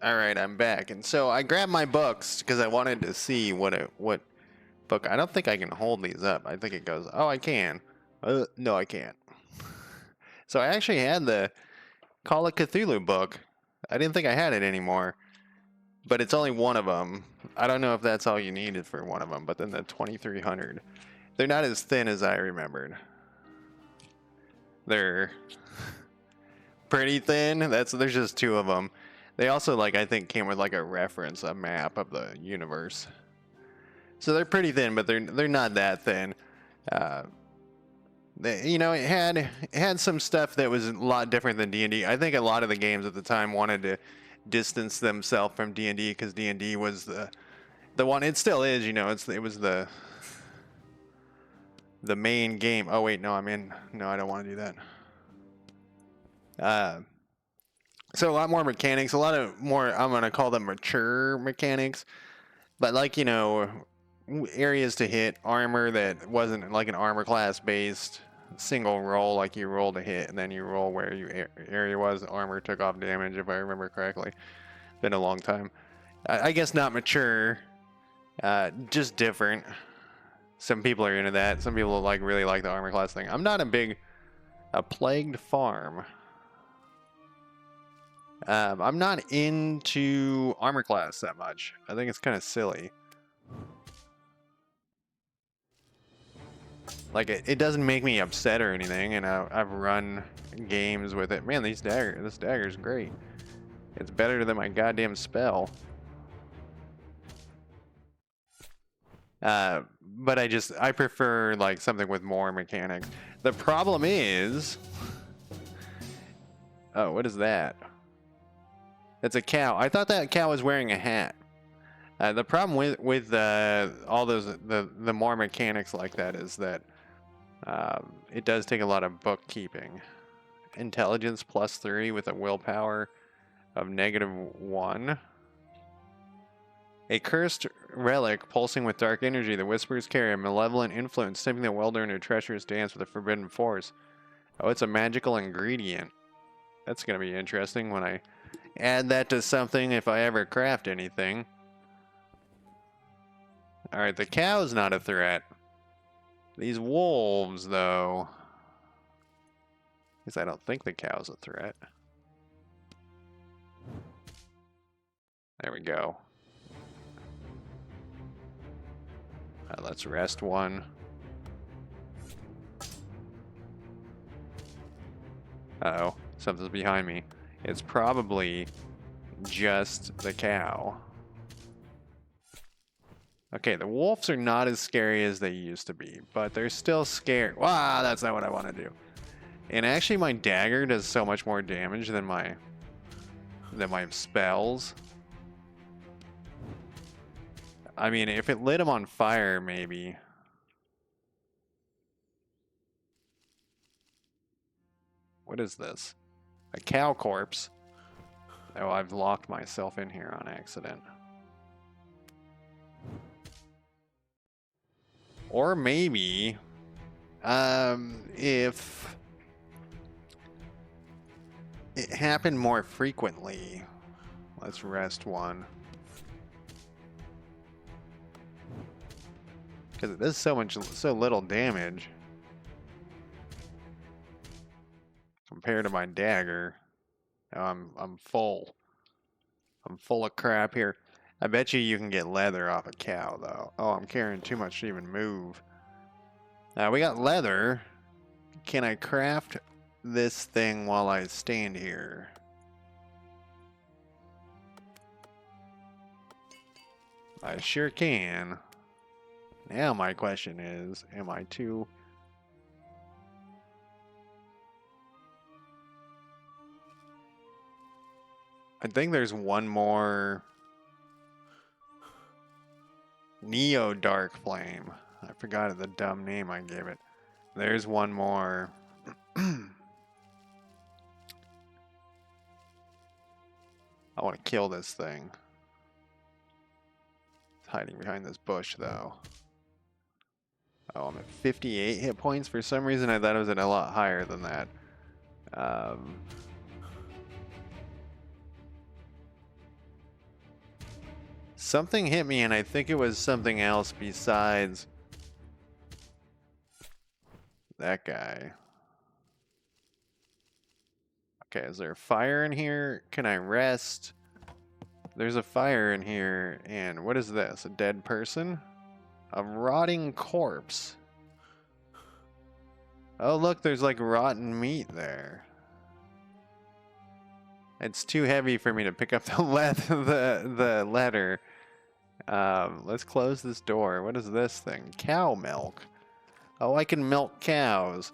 All right, I'm back. And so I grabbed my books because I wanted to see what book. I don't think I can hold these up. I think it goes, oh, I can. No, I can't. So I actually had the Call of Cthulhu book. I didn't think I had it anymore, but it's only one of them. I don't know if that's all you needed for one of them, but then the 2300. They're not as thin as I remembered. They're pretty thin. There's just two of them. They also, like, I think came with like a reference, a map of the universe. So they're pretty thin, but they're not that thin. Uh, it had some stuff that was a lot different than D&D. I think a lot of the games at the time wanted to distance themselves from D&D because D&D was the one. It still is, it was the main game. Oh wait, no, I don't want to do that. So a lot more mechanics, a lot of more, I'm going to call them mature mechanics. But like, you know, areas to hit, armor that wasn't like an armor class based single roll, like you roll to hit and then you roll where your area was. Armor took off damage, if I remember correctly. Been a long time. I guess not mature, just different. Some people are into that. Some people like really like the armor class thing. I'm not a plagued farm. I'm not into armor class that much. I think it's kind of silly. Like it doesn't make me upset or anything, and I've run games with it. Man, this dagger's great. It's better than my goddamn spell. But I prefer like something with more mechanics. The problem is, oh, what is that? It's a cow. I thought that cow was wearing a hat. The problem with all those the more mechanics like that is that it does take a lot of bookkeeping. Intelligence +3 with a willpower of -1. A cursed relic pulsing with dark energy. The whispers carry a malevolent influence, tipping the welder into a treacherous dance with a forbidden force. Oh, it's a magical ingredient. That's going to be interesting when I add that to something if I ever craft anything. Alright, the cow's not a threat. These wolves, though. Because I don't think the cow's a threat. There we go. Let's rest one. Uh-oh, something's behind me. It's probably just the cow. Okay, the wolves are not as scary as they used to be, but they're still scary. Wow, that's not what I want to do. And actually, my dagger does so much more damage than my spells. I mean, if it lit them on fire, maybe. What is this? A cow corpse. Oh, I've locked myself in here on accident. Or maybe, if it happened more frequently. Let's rest one. Because it does so little damage compared to my dagger. Oh, I'm full. I'm full of crap here. I bet you can get leather off a cow, though. Oh, I'm carrying too much to even move. Now we got leather. Can I craft this thing while I stand here? I sure can. Now my question is, am I too... I think there's one more... Neo Dark Flame. I forgot the dumb name I gave it. There's one more. I want to kill this thing. It's hiding behind this bush, though. Oh, I'm at 58 hit points. For some reason, I thought it was at a lot higher than that. Something hit me, and I think it was something else besides that guy. Okay, is there a fire in here? Can I rest? There's a fire in here, and what is this? A dead person? A rotting corpse. Oh, look, there's like rotten meat there. It's too heavy for me to pick up the letter. Let's close this door. What is this thing? Cow milk. Oh, I can milk cows.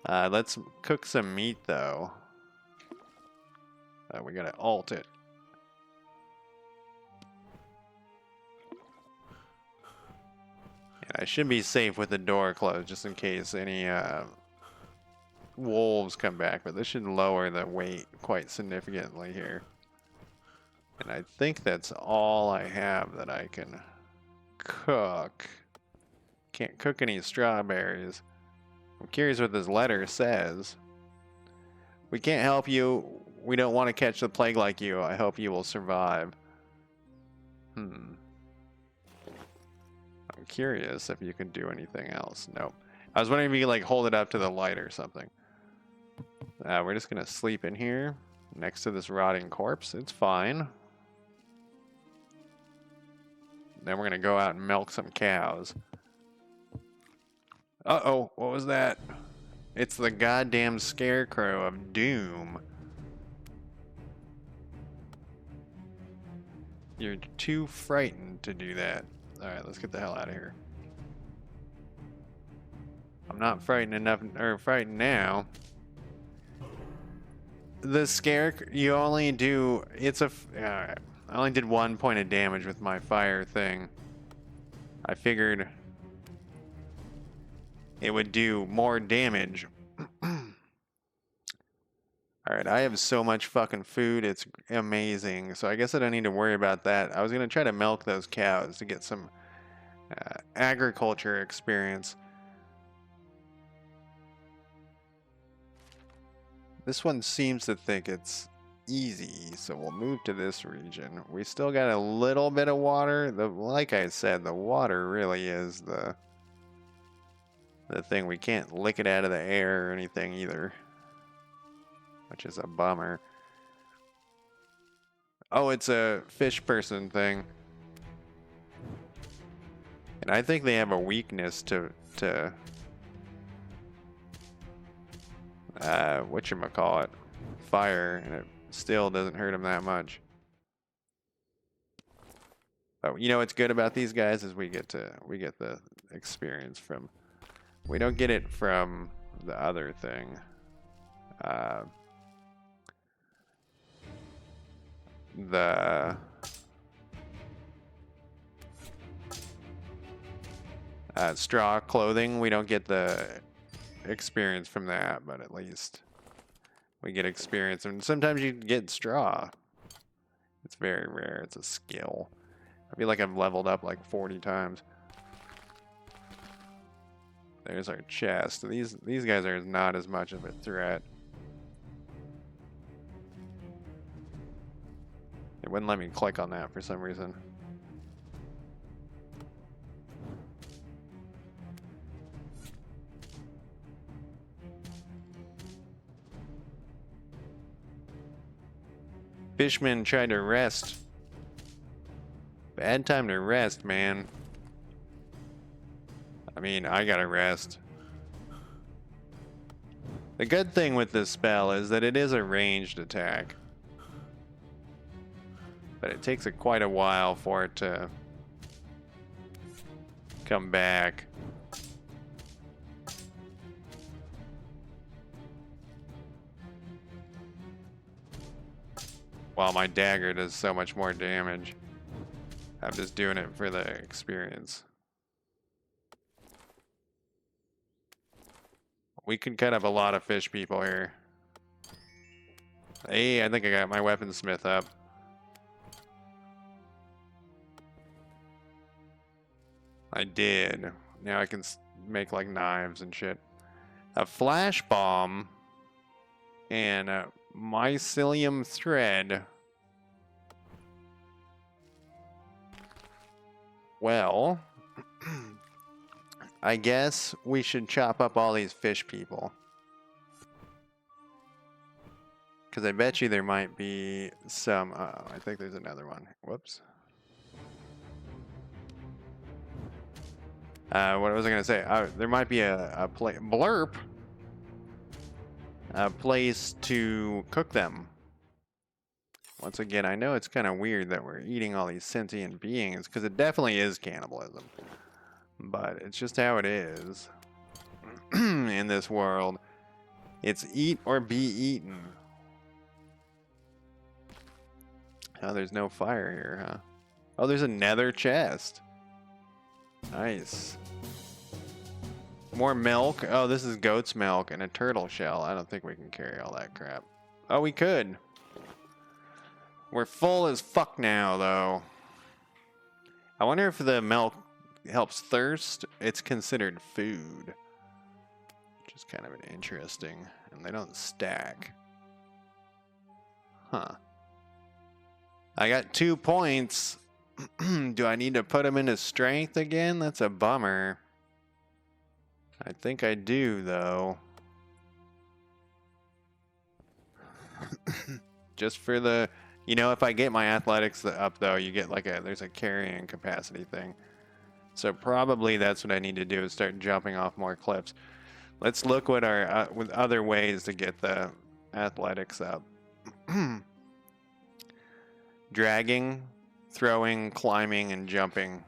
Let's cook some meat, though. We gotta alt it. And I should be safe with the door closed, just in case any wolves come back, but this should lower the weight quite significantly here. And I think that's all I have that I can cook. Can't cook any strawberries. I'm curious what this letter says. We can't help you. We don't want to catch the plague like you. I hope you will survive. I'm curious if you can do anything else. Nope. I was wondering if you could like hold it up to the light or something. We're just gonna sleep in here next to this rotting corpse. It's fine. Then we're gonna go out and milk some cows. Uh-oh, what was that? It's the goddamn scarecrow of doom. You're too frightened to do that. Alright, let's get the hell out of here. I'm not frightened enough, or frightened now. The scarecrow, you only do, alright. I only did 1 point of damage with my fire thing. I figured it would do more damage. Alright, I have so much fucking food, it's amazing. So I guess I don't need to worry about that. I was going to try to milk those cows to get some agriculture experience. This one seems to think it's easy, so we'll move to this region. We still got a little bit of water. Like I said, the water really is the thing. We can't lick it out of the air or anything either, which is a bummer. Oh, it's a fish person thing. And I think they have a weakness to whatchamacallit, fire, and it still doesn't hurt them that much. But you know what's good about these guys is we get the experience from. We don't get it from the other thing. The straw clothing, we don't get the experience from that, but at least we get experience. And sometimes you get straw. It's very rare. It's a skill. I feel like I've leveled up like 40 times. There's our chest. These guys are not as much of a threat. It wouldn't let me click on that for some reason. Fishman tried to rest. Bad time to rest, man. I mean, I gotta rest. The good thing with this spell is that it is a ranged attack. But it takes quite a while for it to come back. While my dagger does so much more damage. I'm just doing it for the experience. We could cut up a lot of fish people here. Hey, I think I got my weaponsmith up. I did. Now I can make like knives and shit. A flash bomb and a mycelium thread. Well, I guess we should chop up all these fish people. Because I bet you there might be some... I think there's another one. Whoops. What was I going to say? There might be a blurp. A place to cook them. Once again, I know it's kind of weird that we're eating all these sentient beings, because it definitely is cannibalism. But it's just how it is in this world. It's eat or be eaten. Oh, there's no fire here, huh? Oh, there's a nether chest. Nice. More milk. Oh, this is goat's milk and a turtle shell. I don't think we can carry all that crap. Oh, we could. We're full as fuck now, though. I wonder if the milk helps thirst. It's considered food, which is kind of interesting. And they don't stack. Huh. I got 2 points. Do I need to put them into strength again? That's a bummer. I think I do, though. Just for the... You know, if I get my athletics up, though, you get like there's a carrying capacity thing. So probably that's what I need to do is start jumping off more cliffs. Let's look what our with other ways to get the athletics up. Dragging, throwing, climbing, and jumping.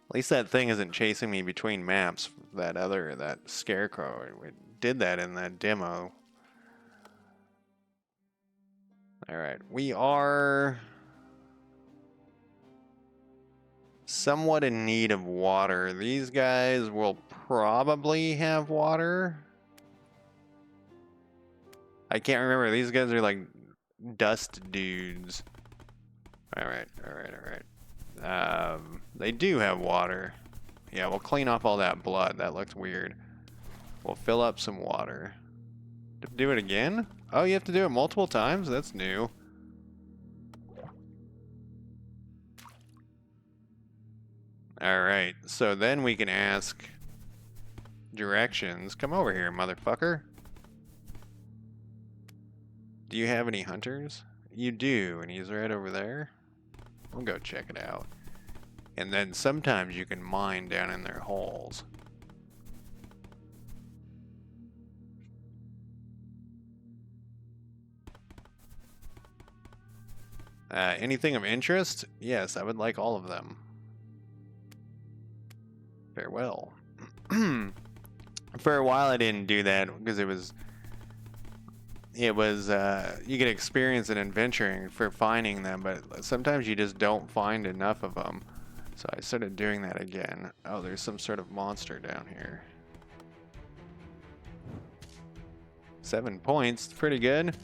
At least that thing isn't chasing me between maps. That scarecrow. We did that in that demo. Alright, we are somewhat in need of water. These guys will probably have water. I can't remember. These guys are like dust dudes. Alright. They do have water. Yeah, we'll clean off all that blood. That looks weird. We'll fill up some water. Do it again? Oh, you have to do it multiple times? That's new. Alright, so then we can ask directions. Come over here, motherfucker. Do you have any hunters? You do, and he's right over there. We'll go check it out. And then sometimes you can mine down in their holes. Anything of interest? Yes, I would like all of them. Farewell. For a while I didn't do that because it was you get experience in adventuring for finding them, but sometimes you just don't find enough of them. So I started doing that again. Oh, there's some sort of monster down here. 7 points, pretty good.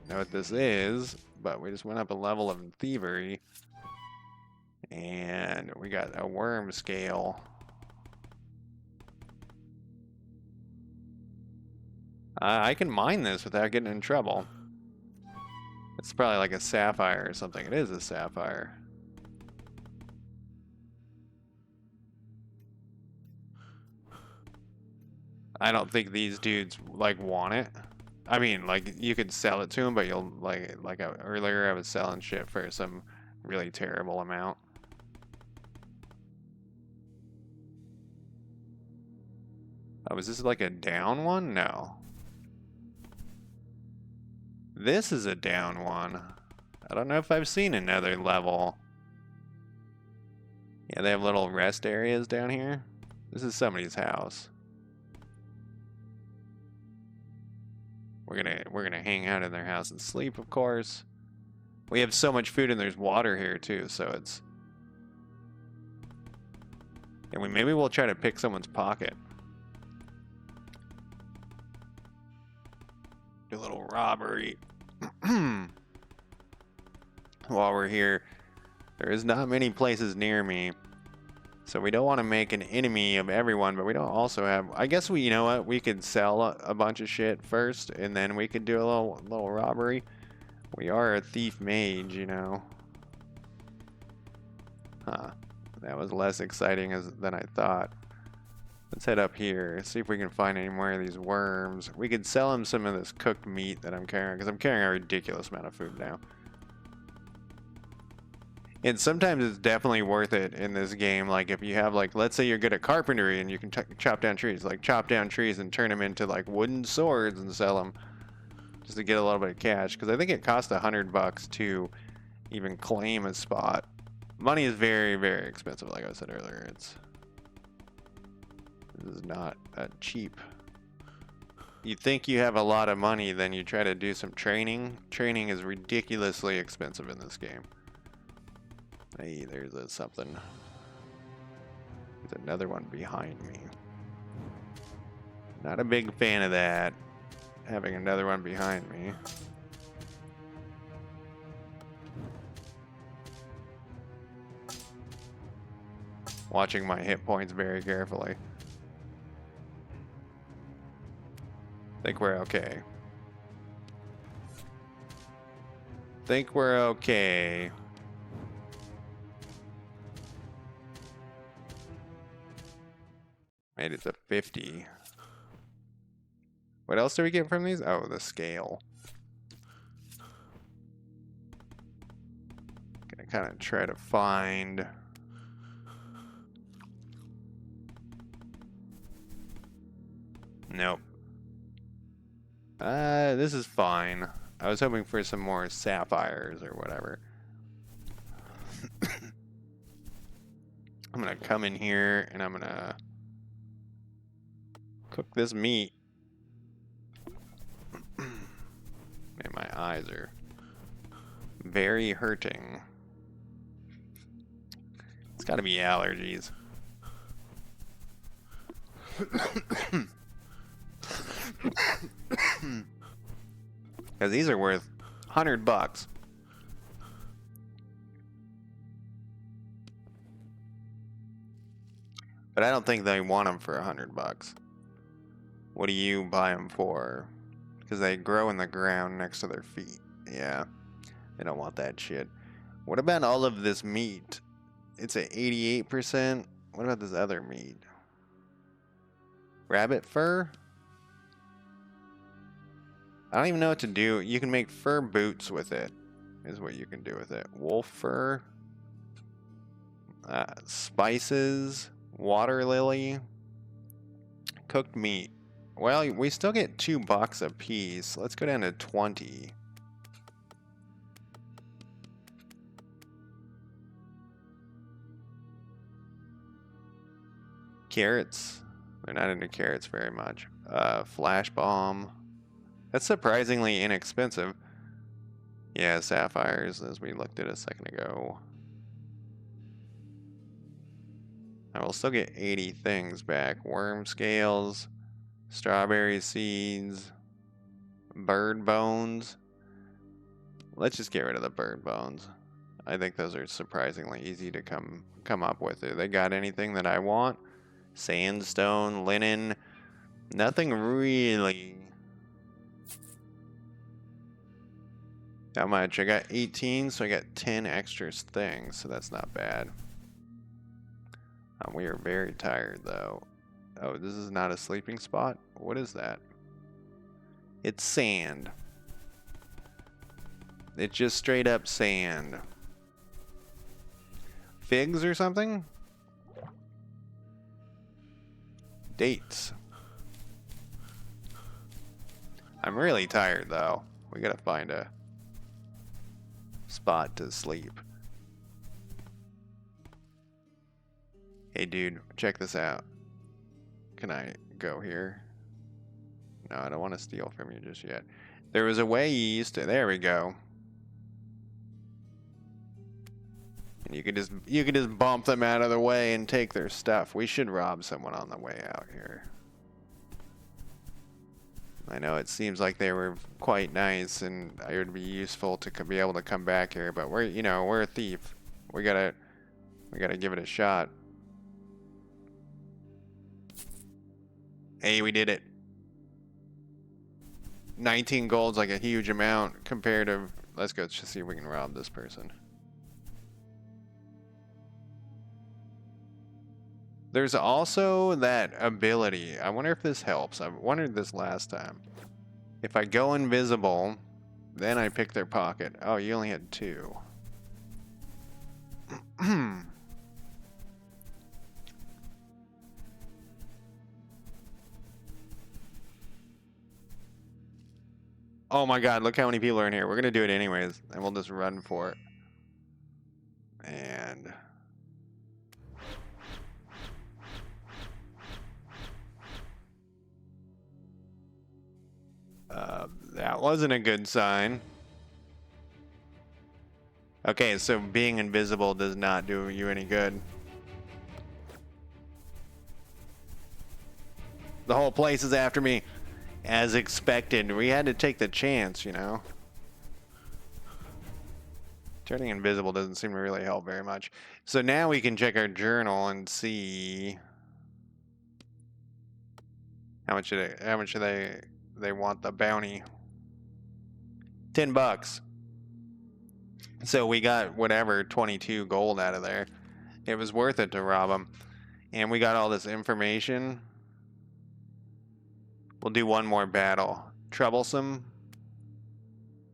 Know what this is, but we just went up a level of thievery. And we got a worm scale. I can mine this without getting in trouble. It's probably like a sapphire or something. It is a sapphire. I don't think these dudes like want it. I mean, like you could sell it to them, but you'll earlier I was selling shit for some really terrible amount. Oh, is this like a down one? No. This is a down one. I don't know if I've seen another level. Yeah, they have little rest areas down here. This is somebody's house. We're gonna hang out in their house and sleep, of course. We have so much food and there's water here too, so it's. And maybe we'll try to pick someone's pocket. Do a little robbery. While we're here, there is not many places near me, so we don't want to make an enemy of everyone, but we don't also have. I guess you know what, we could sell a bunch of shit first, and then we could do a little robbery. We are a thief mage, you know. Huh. That was less exciting than I thought. Let's head up here, see if we can find any more of these worms. We could sell him some of this cooked meat that I'm carrying, because I'm carrying a ridiculous amount of food now. And sometimes it's definitely worth it in this game. Like if you have let's say you're good at carpentry and you can chop down trees. Like chop down trees and turn them into like wooden swords and sell them. Just to get a little bit of cash. Because I think it costs $100 to even claim a spot. Money is very, very expensive, like I said earlier. It's This is not cheap. You think you have a lot of money, then you try to do some training. Training is ridiculously expensive in this game. Hey, there's something. There's another one behind me. Not a big fan of that. Having another one behind me. Watching my hit points very carefully. Think we're okay. Think we're okay. Made it to 50. What else do we get from these? Oh, the scale. Gonna kind of try to find... Nope. This is fine. I was hoping for some more sapphires or whatever. I'm gonna come in here and I'm gonna cook this meat. Man, my eyes are very hurting. It's gotta be allergies. Because these are worth $100. But I don't think they want them for $100. What do you buy them for? Because they grow in the ground next to their feet. Yeah, they don't want that shit. What about all of this meat? It's at 88%. What about this other meat? Rabbit fur? I don't even know what to do. You can make fur boots with it, is what you can do with it. Wolf fur. Spices. Water lily. Cooked meat. Well, we still get $2 a piece. Let's go down to 20. Carrots. They're not into carrots very much. Flash bomb. That's surprisingly inexpensive. Yeah, sapphires, as we looked at a second ago. I will still get 80 things back. Worm scales, strawberry seeds, bird bones. Let's just get rid of the bird bones. I think those are surprisingly easy to come up with. Do they got anything that I want? Sandstone, linen, nothing really. How much? I got 18, so I got 10 extra things, so that's not bad. We are very tired, though. Oh, this is not a sleeping spot? What is that? It's sand. It's just straight up sand. Figs or something? Dates. I'm really tired, though. We gotta find a spot to sleep. Hey dude, check this out. Can I go here? No, I don't want to steal from you just yet. There was a way you used to. There we go. And you could just bump them out of the way and take their stuff. We should rob someone on the way out here. I know it seems like they were quite nice and it would be useful to be able to come back here, but we're a thief. We gotta give it a shot. Hey, we did it. 19 gold's like a huge amount compared to... Let's go see if we can rob this person. There's also that ability. I wonder if this helps. I wondered this last time. If I go invisible, then I pick their pocket. Oh, you only had 2. Oh my god, look how many people are in here. We're gonna do it anyways, and we'll just run for it. And... That wasn't a good sign. Okay, so being invisible does not do you any good. The whole place is after me. As expected. We had to take the chance, you know. Turning invisible doesn't seem to really help very much. So now we can check our journal and see how much do they want the bounty. $10. So we got whatever 22 gold out of there. It was worth it to rob them. And we got all this information. We'll do one more battle. Troublesome.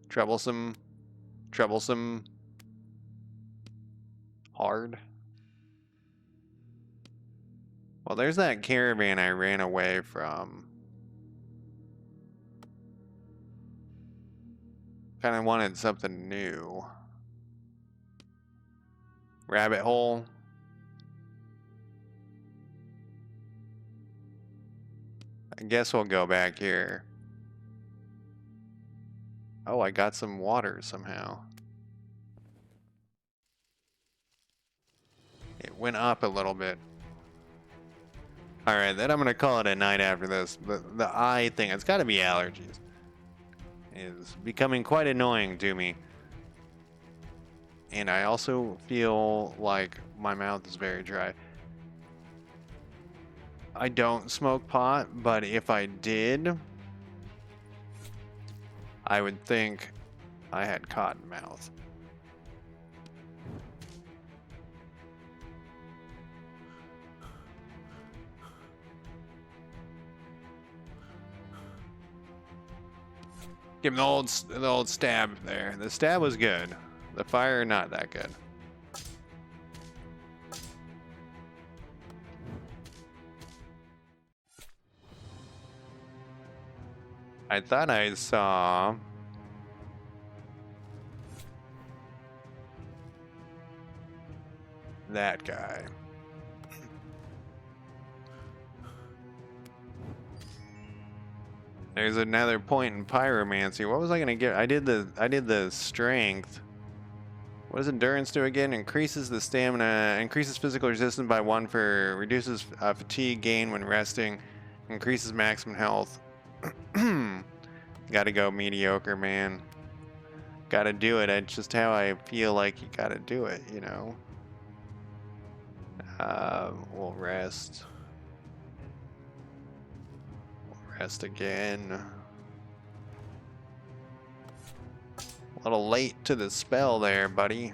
Troublesome. Troublesome. Hard. Well, there's that caravan I ran away from. Kind of wanted something new. Rabbit hole. I guess we'll go back here. Oh, I got some water somehow. It went up a little bit. Alright, then I'm going to call it a night after this. The eye thing, it's got to be allergies. Is becoming quite annoying to me. And I also feel like my mouth is very dry. I don't smoke pot, but if I did, I would think I had cotton mouth. Give him the old stab there. The stab was good. The fire, not that good. I thought I saw that guy. There's another point in pyromancy. What was I gonna get? I did the strength. What does endurance do again? Increases the stamina, increases physical resistance by 1 for, reduces fatigue gain when resting, increases maximum health. Gotta go mediocre, man. Gotta do it. It's just how I feel like you gotta do it, you know? We'll rest. We'll rest again. A little late to the spell there, buddy.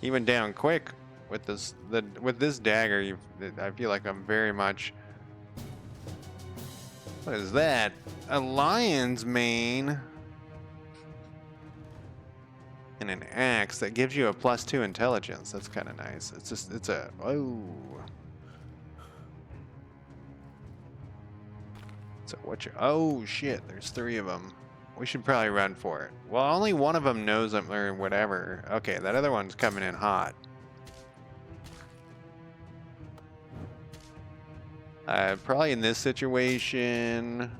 He went down quick with this dagger. I feel like I'm very much. What is that? A lion's mane and an axe that gives you a +2 intelligence. That's kind of nice. It's a So what you, oh shit, there's 3 of them. We should probably run for it. Well, only one of them knows them or whatever. Okay, that other one's coming in hot. Probably in this situation,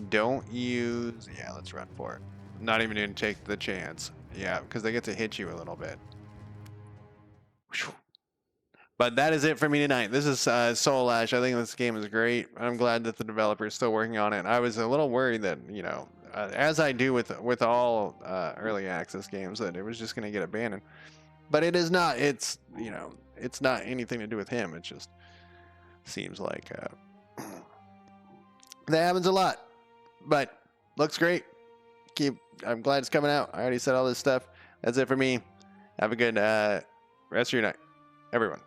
don't use, yeah, let's run for it. Not even gonna take the chance. Yeah, because they get to hit you a little bit. But that is it for me tonight. This is Soulash. I think this game is great. I'm glad that the developer is still working on it. I was a little worried that, you know, as I do with all early access games, that it was just going to get abandoned. But it is not. It's, you know, it's not anything to do with him. It just seems like that happens a lot. But looks great. I'm glad it's coming out. I already said all this stuff. That's it for me. Have a good rest of your night, everyone.